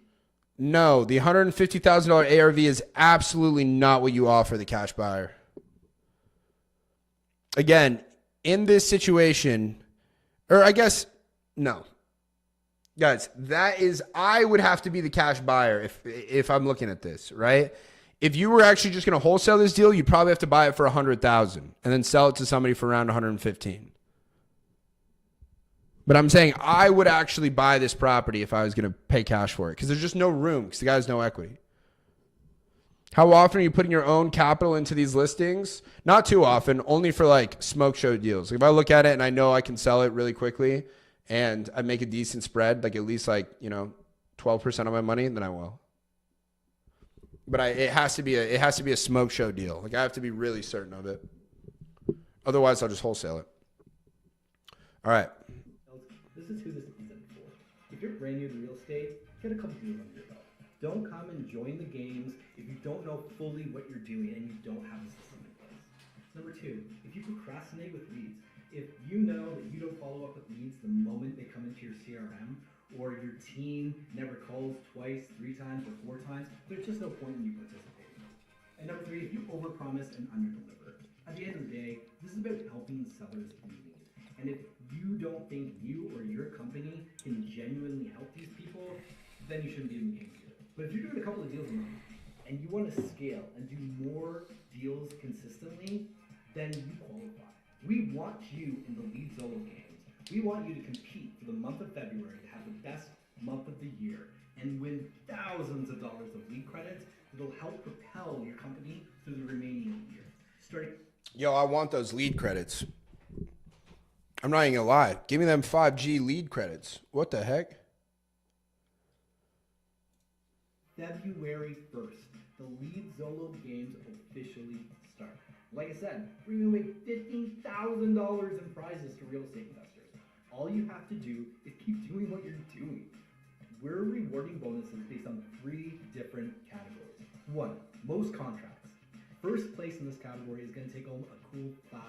No, the $150,000 ARV is absolutely not what you offer the cash buyer. Again, in this situation, or I guess, no. Guys, that is, I would have to be the cash buyer if I'm looking at this, right? If you were actually just going to wholesale this deal, you'd probably have to buy it for $100,000 and then sell it to somebody for around $115,000. But I'm saying I would actually buy this property if I was going to pay cash for it because there's just no room because the guy has no equity. How often are you putting your own capital into these listings? Not too often, only for like smoke show deals. Like if I look at it and I know I can sell it really quickly and I make a decent spread, like at least like, 12% of my money, then I will. But it has to be a smoke show deal. Like I have to be really certain of it. Otherwise, I'll just wholesale it. All right. This is who this isn't for. If you're brand new to real estate, get a couple deals under your belt. Don't come and join the games if you don't know fully what you're doing and you don't have a system in place. Number two, if you procrastinate with leads, if you know that you don't follow up with leads the moment they come into your CRM, or your team never calls twice, 3 times, or 4 times, there's just no point in you participating. And number three, if you overpromise and underdeliver, at the end of the day, this is about helping sellers in need. And if you don't think you or your company can genuinely help these people, then you shouldn't be in the game here. But if you're doing a couple of deals a month and you want to scale and do more deals consistently, then you qualify. We want you in the Leadzolo games. We want you to compete for the month of February to have the best month of the year and win thousands of dollars of lead credits that'll help propel your company through the remaining year. Yo, I want those lead credits. I'm not even gonna lie. Give me them 5G lead credits. What the heck? February 1st, the Leadzolo games officially start. Like I said, we're giving away $15,000 in prizes to real estate investors. All you have to do is keep doing what you're doing. We're rewarding bonuses based on 3 different categories. 1, most contracts. First place in this category is going to take home a cool $5,000.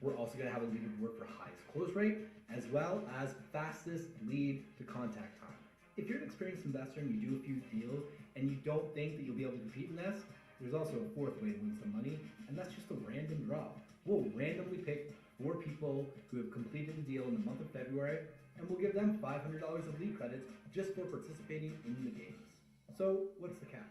We're also going to have a leaderboard for highest close rate, as well as fastest lead to contact time. If you're an experienced investor and you do a few deals and you don't think that you'll be able to compete in this, there's also a 4th way to win some money, and that's just a random draw. We'll randomly pick 4 people who have completed the deal in the month of February, and we'll give them $500 of lead credits just for participating in the games. So what's the catch?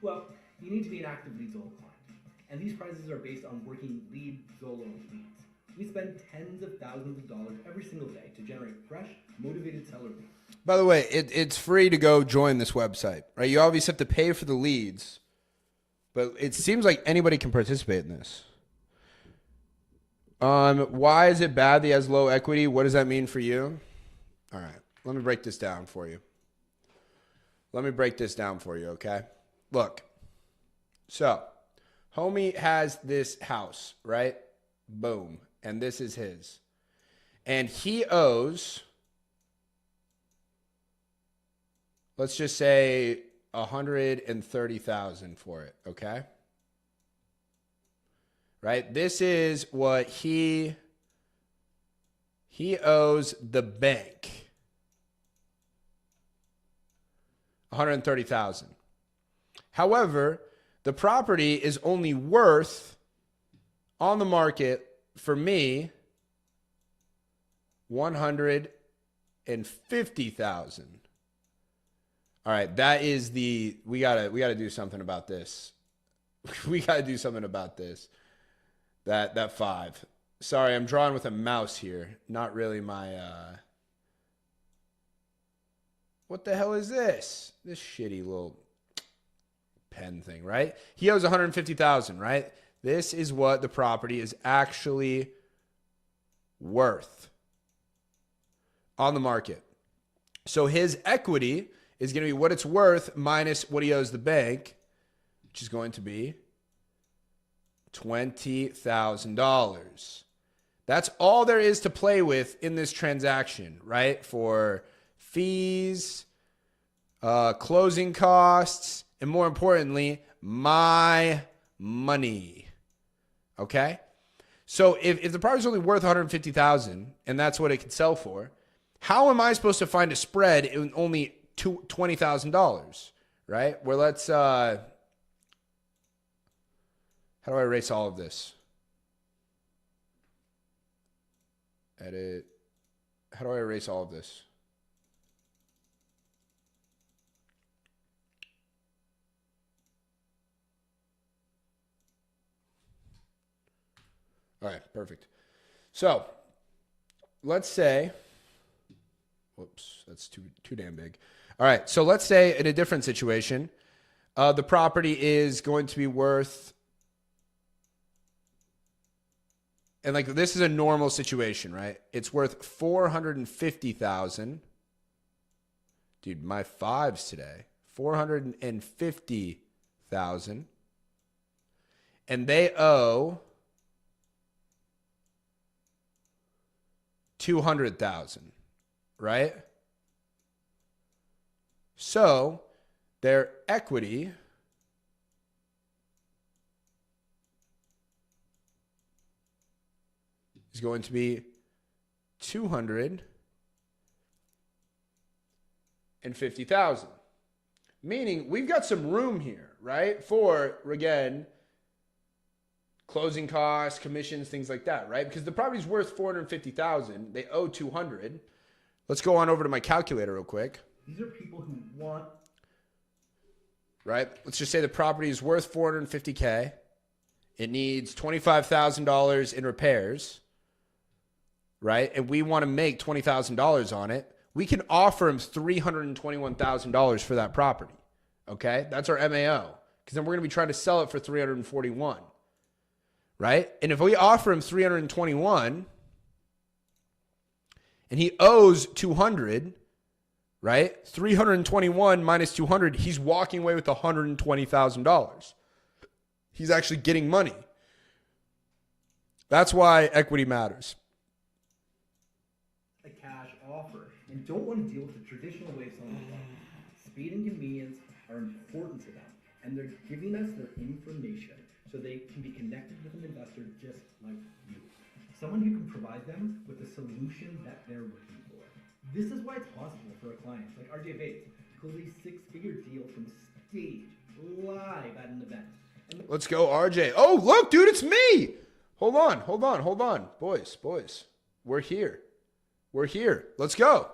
Well, you need to be an active Leadzolo client, and these prizes are based on working Leadzolo leads. We spend tens of thousands of dollars every single day to generate fresh, motivated seller leads. By the way, it's free to go join this website, right? You obviously have to pay for the leads, but it seems like anybody can participate in this. Why is it bad that he has low equity? What does that mean for you? All right, let me break this down for you. Okay? Look, so homie has this house, right? Boom. And this is his. And he owes, let's just say $130,000 for it, okay? Right? This is what he owes the bank. $130,000. However, the property is only worth on the market for me $150,000. All right, that is we gotta do something about this. We got to do something about this. That 5. Sorry, I'm drawing with a mouse here. Not really my, what the hell is this? This shitty little pen thing, right? He owes $150,000, right? This is what the property is actually worth on the market. So his equity is going to be what it's worth minus what he owes the bank, which is going to be $20,000. That's all there is to play with in this transaction, right? For fees, closing costs, and more importantly, my money. Okay? So if the property's only worth $150,000 and that's what it could sell for, how am I supposed to find a spread in only $20,000, right? Where let's, how do I erase all of this? Edit. How do I erase all of this? All right, perfect. So let's say, whoops, that's too damn big. All right, so let's say in a different situation, the property is going to be worth, and like this is a normal situation, right? It's worth $450,000. Dude, my 5s today. $450,000. And they owe $200,000, right? So their equity is going to be $250,000. Meaning we've got some room here, right? For, again, closing costs, commissions, things like that, right? Because the property's worth $450,000. They owe $200,000. Let's go on over to my calculator real quick. These are people who want. Right? Let's just say the property is worth $450K. It needs $25,000 in repairs, right? And we want to make $20,000 on it. We can offer him $321,000 for that property. Okay? That's our MAO. Because then we're going to be trying to sell it for $341,000. Right? And if we offer him $321,000 and he owes $200,000, right? $321,000 minus $200,000, he's walking away with $120,000. He's actually getting money. That's why equity matters. A cash offer and don't want to deal with the traditional way of selling property. Speed and convenience are important to them, and they're giving us their information so they can be connected with an investor just like you. Someone who can provide them with the solution that they're looking for. This is why it's possible for a client like RJ Bates to close a 6-figure deal from stage live at an event. Let's go, RJ. Oh, look, dude, it's me. Hold on. Boys. We're here. Let's go.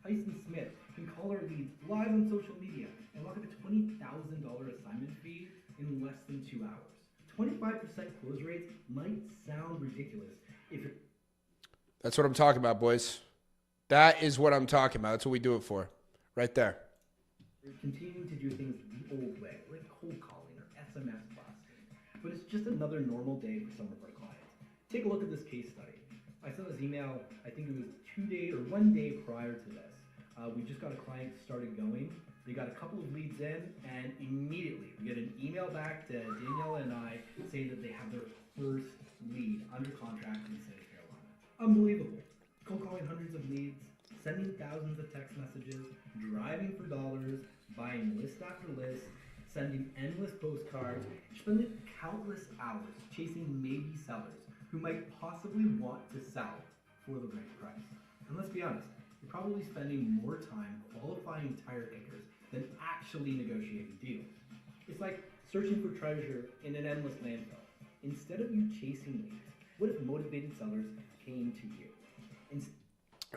Tyson Smith can call our leads live on social media and lock up a $20,000 assignment fee in less than 2 hours. 25% close rates might sound ridiculous if you're... That's what I'm talking about, boys. That is what I'm talking about. That's what we do it for. Right there. continuing to do things the old way, like cold calling or SMS blasting. But it's just another normal day for some of our clients. Take a look at this case study. I sent this email, I think it was 1 day prior to this. We just got a client started going. They got a couple of leads in, and immediately we get an email back to Danielle and I saying that they have their first lead under contract in the state of Carolina. Unbelievable. Cold calling hundreds of leads, sending thousands of text messages, driving for dollars, buying list after list, sending endless postcards, spending countless hours chasing maybe sellers who might possibly want to sell for the right price. And let's be honest, you're probably spending more time qualifying tire kickers than actually negotiating deals. It's like searching for treasure in an endless landfill. Instead of you chasing leads, what if motivated sellers came to you?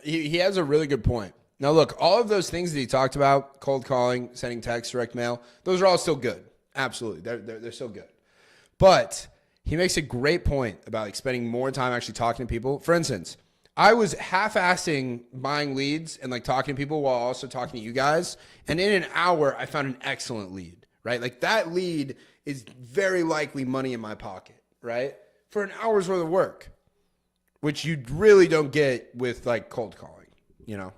He has a really good point. Now, look, all of those things that he talked about, cold calling, sending text, direct mail, those are all still good. Absolutely. They're still good. But he makes a great point about like spending more time actually talking to people. For instance, I was half-assing buying leads and like talking to people while also talking to you guys. And in an hour, I found an excellent lead, right? Like that lead is very likely money in my pocket, right? For an hour's worth of work, which you really don't get with like cold calling, you know?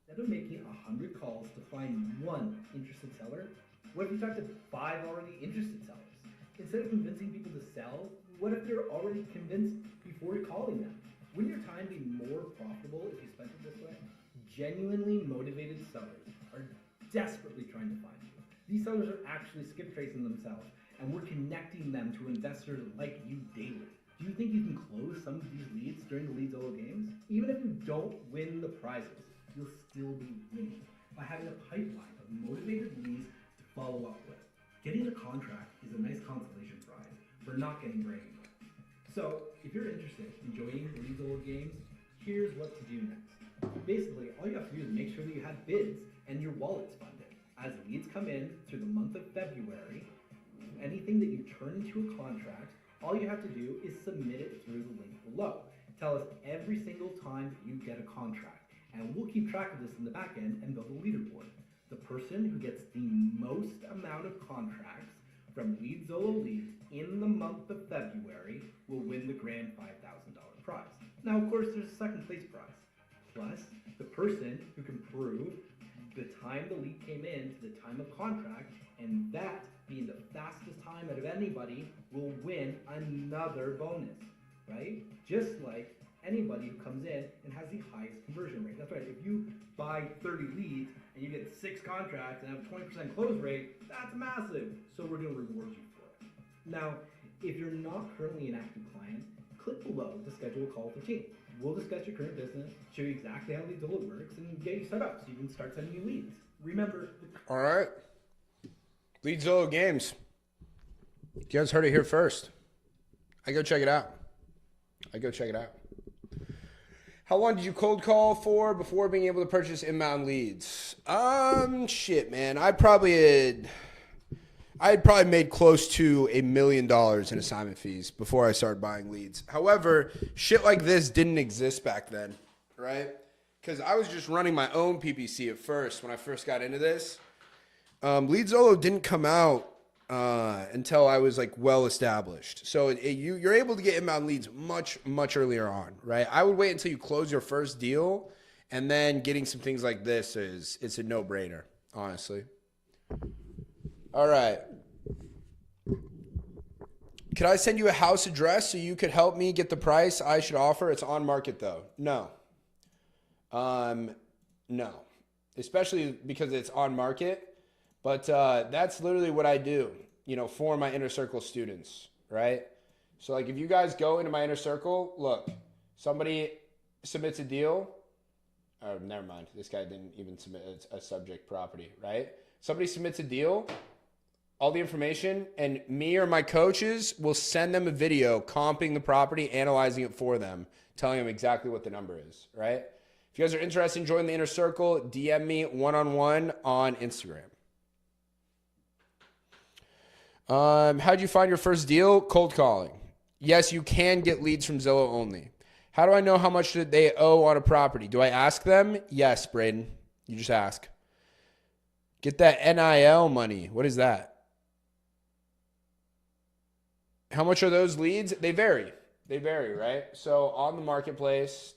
Instead of making 100 calls to find one interested seller, what if you talk to 5 already interested sellers? Instead of convincing people to sell, what if they're already convinced before you're calling them? Wouldn't your time be more profitable if you spent it this way? Genuinely motivated sellers are desperately trying to find you. These sellers are actually skip tracing themselves, and we're connecting them to investors like you daily. Do you think you can close some of these leads during the Leadzolo games? Even if you don't win the prizes, you'll still be winning by having a pipeline of motivated leads to follow up with. Getting a contract is a nice consolation prize for not getting bragging rights. So, if you're interested in joining the Leadzolo games, here's what to do next. Basically, all you have to do is make sure that you have bids and your wallet's funded. As leads come in through the month of February, anything that you turn into a contract, all you have to do is submit it through the link below. Tell us every single time that you get a contract, and we'll keep track of this in the back end and build a leaderboard. The person who gets the most amount of contracts from Leadzolo leads in the month of February will win the grand $5,000 prize. Now, of course, there's a second place prize. Plus, the person who can prove the time the lead came in to the time of contract, and that being the fastest time out of anybody, will win another bonus, right? Just like anybody who comes in and has the highest conversion rate. That's right, if you buy 30 leads and you get 6 contracts and have a 20% close rate, that's massive. So we're gonna reward you for it. Now, if you're not currently an active client, click below to schedule a call with the team. We'll discuss your current business, show you exactly how Leadzolo works, and get you set up so you can start sending you leads. Remember, All right. Leadzolo games. You guys heard it here first. I go check it out. How long did you cold call for before being able to purchase inbound leads? Shit, man. I had probably made close to $1 million in assignment fees before I started buying leads. However, shit like this didn't exist back then, right? Because I was just running my own PPC at first when I first got into this. Leadzolo didn't come out until I was like well established. So you're able to get inbound leads much earlier on, right? I would wait until you close your first deal, and then getting some things like this it's a no-brainer, honestly. All right. Could I send you a house address so you could help me get the price I should offer? It's on market though. No. No. Especially because it's on market. But that's literally what I do, for my inner circle students, right? So like if you guys go into my inner circle, look, somebody submits a deal. Oh, never mind. This guy didn't even submit a subject property, right? Somebody submits a deal, all the information, and me or my coaches will send them a video comping the property, analyzing it for them, telling them exactly what the number is, right? If you guys are interested in joining the inner circle, DM me one-on-one on Instagram. How'd you find your first deal? Cold calling. Yes, you can get leads from Zillow only. How do I know how much they owe on a property? Do I ask them? Yes, Braden. You just ask. Get that NIL money. What is that? How much are those leads? They vary. Right? So on the marketplace,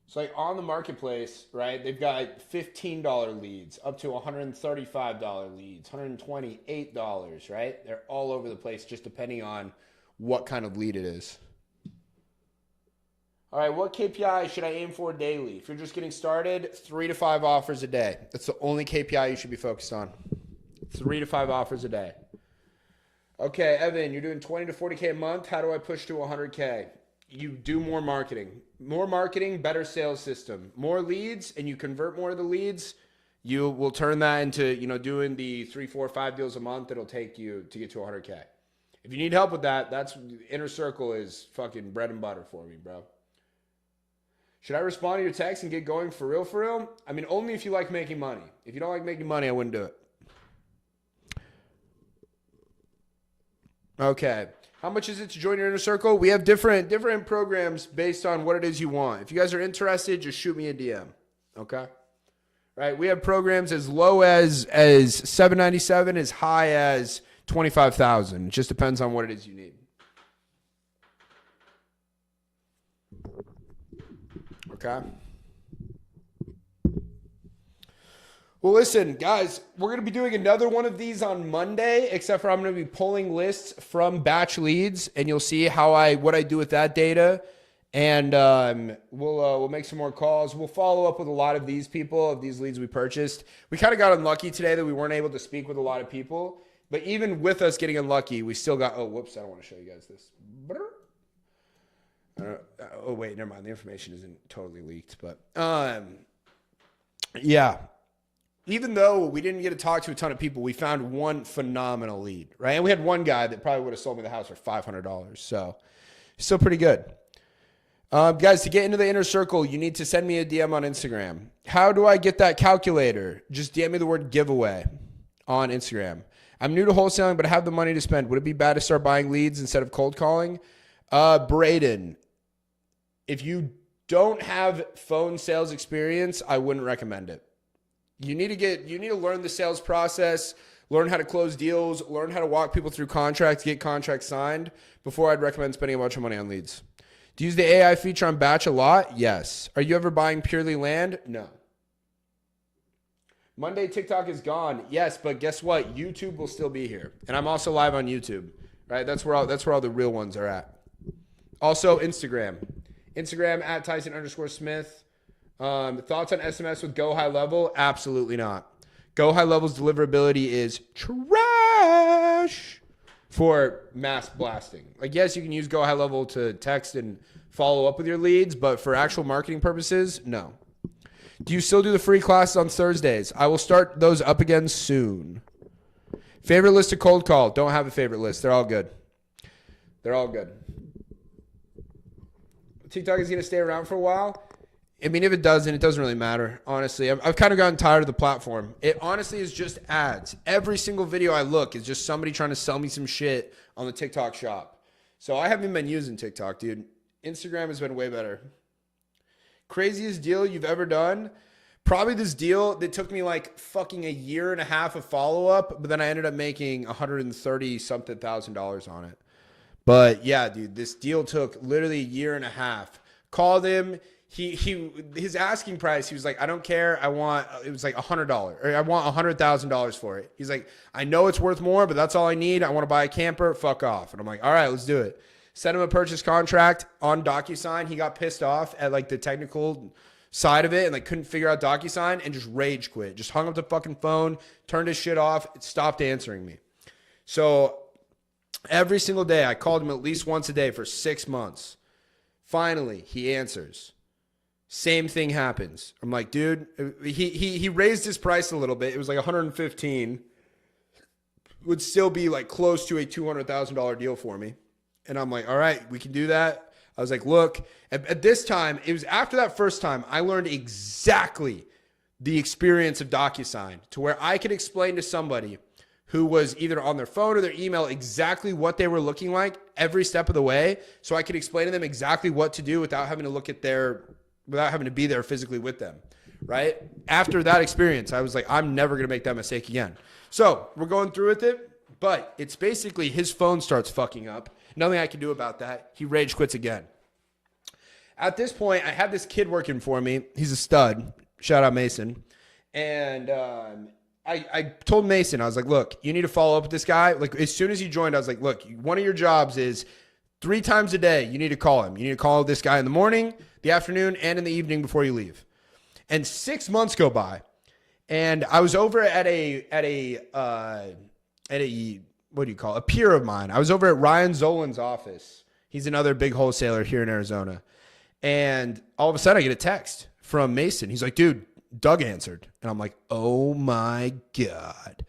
so like on the marketplace, right, they've got $15 leads up to $135 leads, $128, right? They're all over the place just depending on what kind of lead it is. All right, what KPI should I aim for daily? If you're just getting started, 3 to 5 offers a day. That's the only KPI you should be focused on. 3 to 5 offers a day. Okay, Evan, you're doing 20 to 40K a month. How do I push to 100K? You do more marketing. More marketing, better sales system. More leads, and you convert more of the leads, you will turn that into, doing the 3, 4, 5 deals a month it'll take you to get to 100K. If you need help with that, that's inner circle is fucking bread and butter for me, bro. Should I respond to your text and get going for real, for real? I mean, only if you like making money. If you don't like making money, I wouldn't do it. Okay. How much is it to join your inner circle? We have different programs based on what it is you want. If you guys are interested, just shoot me a DM. Okay? Right? We have programs as low as $797, as high as $25,000. It just depends on what it is you need. Okay? Well, listen, guys, we're going to be doing another one of these on Monday, except for I'm going to be pulling lists from batch leads, and you'll see what I do with that data. And we'll make some more calls. We'll follow up with a lot of these people, of these leads we purchased. We kind of got unlucky today that we weren't able to speak with a lot of people. But even with us getting unlucky, we still got, oh, whoops, I don't want to show you guys this. Oh, wait, never mind. The information isn't totally leaked. But, yeah. Even though we didn't get to talk to a ton of people, we found one phenomenal lead, right? And we had one guy that probably would have sold me the house for $500. So, still pretty good. Guys, to get into the inner circle, you need to send me a DM on Instagram. How do I get that calculator? Just DM me the word giveaway on Instagram. I'm new to wholesaling, but I have the money to spend. Would it be bad to start buying leads instead of cold calling? Braden, if you don't have phone sales experience, I wouldn't recommend it. You need to learn the sales process, learn how to close deals, learn how to walk people through contracts, get contracts signed before I'd recommend spending a bunch of money on leads. Do you use the AI feature on batch a lot? Yes. Are you ever buying purely land? No. Monday TikTok is gone. Yes, but guess what? YouTube will still be here. And I'm also live on YouTube, right? That's where all the real ones are at. Also Instagram. Instagram at Tyson_Smith. Thoughts on SMS with Go High Level? Absolutely not. Go High Level's deliverability is trash for mass blasting. Like, yes, you can use Go High Level to text and follow up with your leads, but for actual marketing purposes, no. Do you still do the free classes on Thursdays? I will start those up again soon. Favorite list to cold call? Don't have a favorite list. They're all good. They're all good. TikTok is going to stay around for a while. I mean, if it doesn't, it doesn't really matter, honestly. I've kind of gotten tired of the platform. It honestly is just ads. Every single video I look is just somebody trying to sell me some shit on the TikTok shop. So I haven't been using TikTok, dude. Instagram has been way better. Craziest deal you've ever done? Probably this deal that took me like fucking a year and a half of follow-up, but then I ended up making $130-something thousand on it. But yeah, dude, this deal took literally a year and a half. Called him. His asking price, he was like, I don't care. It was like $100 or I want $100,000 for it. He's like, I know it's worth more, but that's all I need. I want to buy a camper. Fuck off. And I'm like, all right, let's do it. Sent him a purchase contract on DocuSign. He got pissed off at like the technical side of it and like couldn't figure out DocuSign and just rage quit. Just hung up the fucking phone, turned his shit off, stopped answering me. So every single day I called him at least once a day for 6 months. Finally, he answers. Same thing happens. I'm like, dude, he raised his price a little bit. It was like 115. Would still be like close to a $200,000 deal for me. And I'm like, all right, we can do that. I was like, look, at this time, it was after that first time, I learned exactly the experience of DocuSign to where I could explain to somebody who was either on their phone or their email exactly what they were looking like every step of the way. So I could explain to them exactly what to do without having to be there physically with them, right? After that experience, I was like, I'm never going to make that mistake again. So we're going through with it, but it's basically his phone starts fucking up. Nothing I can do about that. He rage quits again. At this point, I had this kid working for me. He's a stud. Shout out Mason. And I told Mason, I was like, look, you need to follow up with this guy. Like as soon as he joined, I was like, look, one of your jobs is 3 times a day, you need to call him. You need to call this guy in the morning, the afternoon, and in the evening before you leave. And 6 months go by, and I was over at a what do you call it? A peer of mine. I was over at Ryan Zolan's office. He's another big wholesaler here in Arizona. And all of a sudden I get a text from Mason. He's like, dude, Doug answered. And I'm like, oh my God.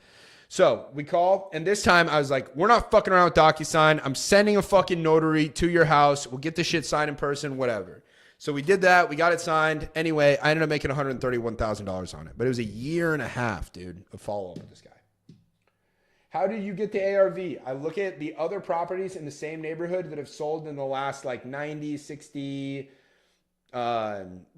So we call, and this time I was like, we're not fucking around with DocuSign. I'm sending a fucking notary to your house. We'll get the shit signed in person, whatever. So we did that. We got it signed. Anyway, I ended up making $131,000 on it. But it was a year and a half, dude, of follow-up with this guy. How did you get the ARV? I look at the other properties in the same neighborhood that have sold in the last like 90, 60,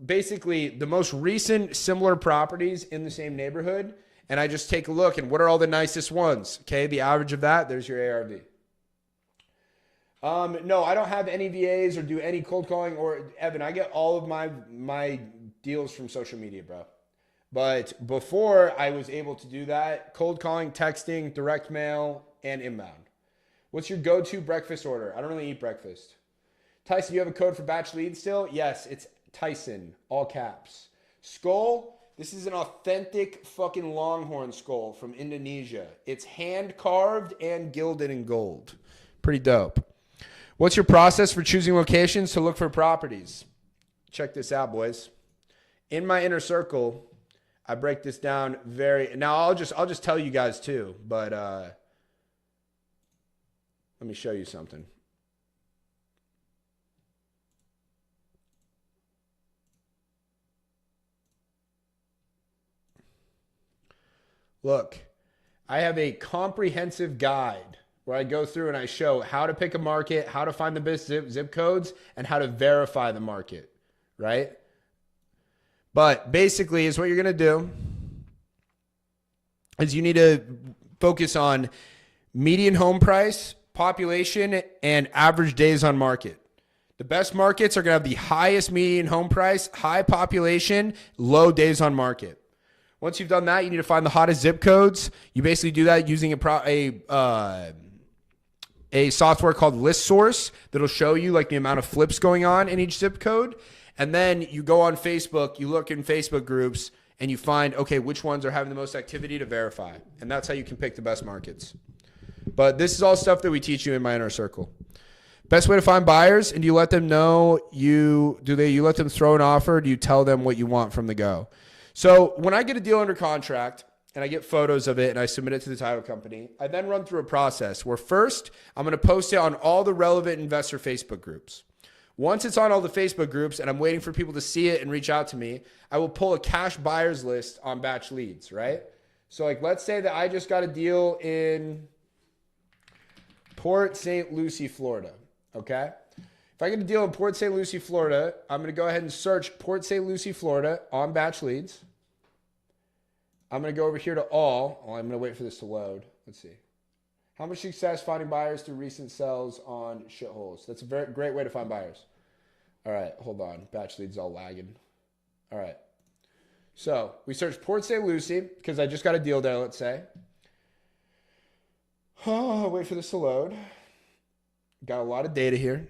basically the most recent similar properties in the same neighborhood. And I just take a look and what are all the nicest ones? Okay, the average of that, there's your ARV. No, I don't have any VAs or do any cold calling or Evan, I get all of my deals from social media, bro. But before I was able to do that, cold calling, texting, direct mail, and inbound. What's your go-to breakfast order? I don't really eat breakfast. Tyson, you have a code for batch leads still? Yes, it's Tyson, all caps. Skull, this is an authentic fucking longhorn skull from Indonesia. It's hand carved and gilded in gold. Pretty dope. What's your process for choosing locations to look for properties? Check this out, boys. In my inner circle, I break this down now I'll just tell you guys too, but let me show you something. Look, I have a comprehensive guide where I go through and I show how to pick a market, how to find the best zip codes, and how to verify the market, right? But basically is what you're going to do is you need to focus on median home price, population, and average days on market. The best markets are going to have the highest median home price, high population, low days on market. Once you've done that, you need to find the hottest zip codes. You basically do that using a software called List Source that'll show you like the amount of flips going on in each zip code. And then you go on Facebook, you look in Facebook groups, and you find, okay, which ones are having the most activity to verify. And that's how you can pick the best markets. But this is all stuff that we teach you in my inner circle. Best way to find buyers, and do you let them know you let them throw an offer, or do you tell them what you want from the go? So when I get a deal under contract and I get photos of it and I submit it to the title company, I then run through a process where first I'm going to post it on all the relevant investor Facebook groups. Once it's on all the Facebook groups and I'm waiting for people to see it and reach out to me, I will pull a cash buyers list on batch leads, right? So like, let's say that I just got a deal in Port St. Lucie, Florida, okay? If I get a deal in Port St. Lucie, Florida, I'm going to go ahead and search Port St. Lucie, Florida on batch leads. I'm going to go over here to all. Oh, I'm going to wait for this to load. Let's see. How much success finding buyers through recent sales on shitholes? That's a very great way to find buyers. All right, hold on. Batch leads all lagging. All right. So we search Port St. Lucie because I just got a deal there, let's say. Oh, wait for this to load. Got a lot of data here.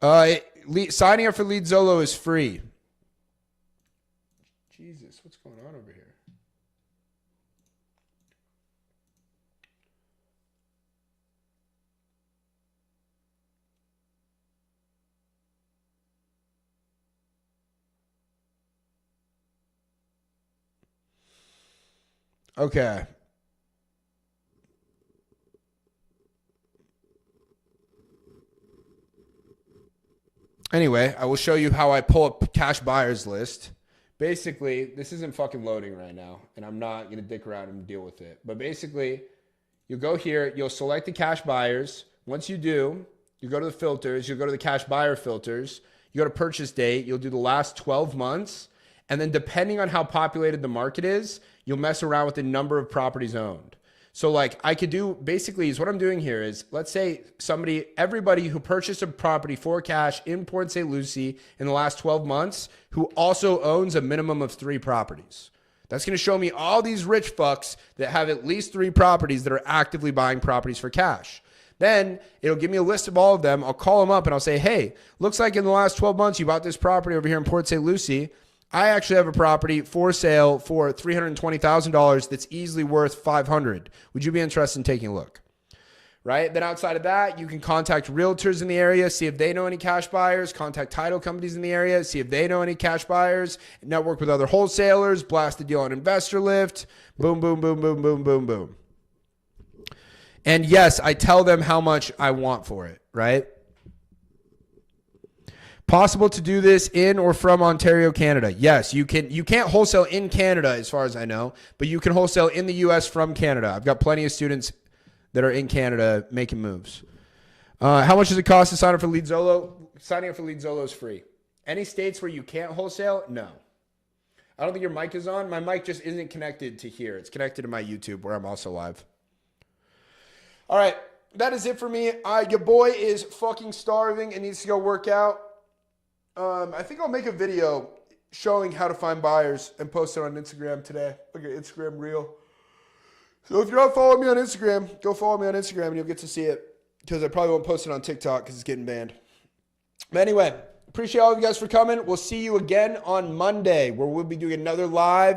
Signing up for Leadzolo is free. Jesus, what's going on over here? Okay. Anyway, I will show you how I pull up cash buyers list. Basically, this isn't fucking loading right now, and I'm not going to dick around and deal with it. But basically, you'll go here, you'll select the cash buyers. Once you do, you go to the filters, you'll go to the cash buyer filters, you go to purchase date, you'll do the last 12 months, and then depending on how populated the market is, you'll mess around with the number of properties owned. So like I could do, basically is what I'm doing here is, let's say everybody who purchased a property for cash in Port St. Lucie in the last 12 months, who also owns a minimum of 3 properties. That's going to show me all these rich fucks that have at least 3 properties that are actively buying properties for cash. Then it'll give me a list of all of them. I'll call them up and I'll say, hey, looks like in the last 12 months, you bought this property over here in Port St. Lucie. I actually have a property for sale for $320,000 that's easily worth $500,000. Would you be interested in taking a look? Right? Then outside of that, you can contact realtors in the area, see if they know any cash buyers, contact title companies in the area, see if they know any cash buyers, network with other wholesalers, blast the deal on Investor Lift, boom, boom, boom, boom, boom, boom, boom. And yes, I tell them how much I want for it, right? Possible to do this in or from Ontario, Canada. Yes, you can. You can't wholesale in Canada as far as I know, but you can wholesale in the US from Canada. I've got plenty of students that are in Canada making moves. How much does it cost to sign up for Leadzolo? Signing up for Leadzolo is free. Any states where you can't wholesale? No. I don't think your mic is on. My mic just isn't connected to here. It's connected to my YouTube where I'm also live. All right. That is it for me. Your boy is fucking starving and needs to go work out. I think I'll make a video showing how to find buyers and post it on Instagram today. Look at Instagram Reel. So if you're not following me on Instagram, go follow me on Instagram and you'll get to see it. Because I probably won't post it on TikTok because it's getting banned. But anyway, appreciate all of you guys for coming. We'll see you again on Monday where we'll be doing another live.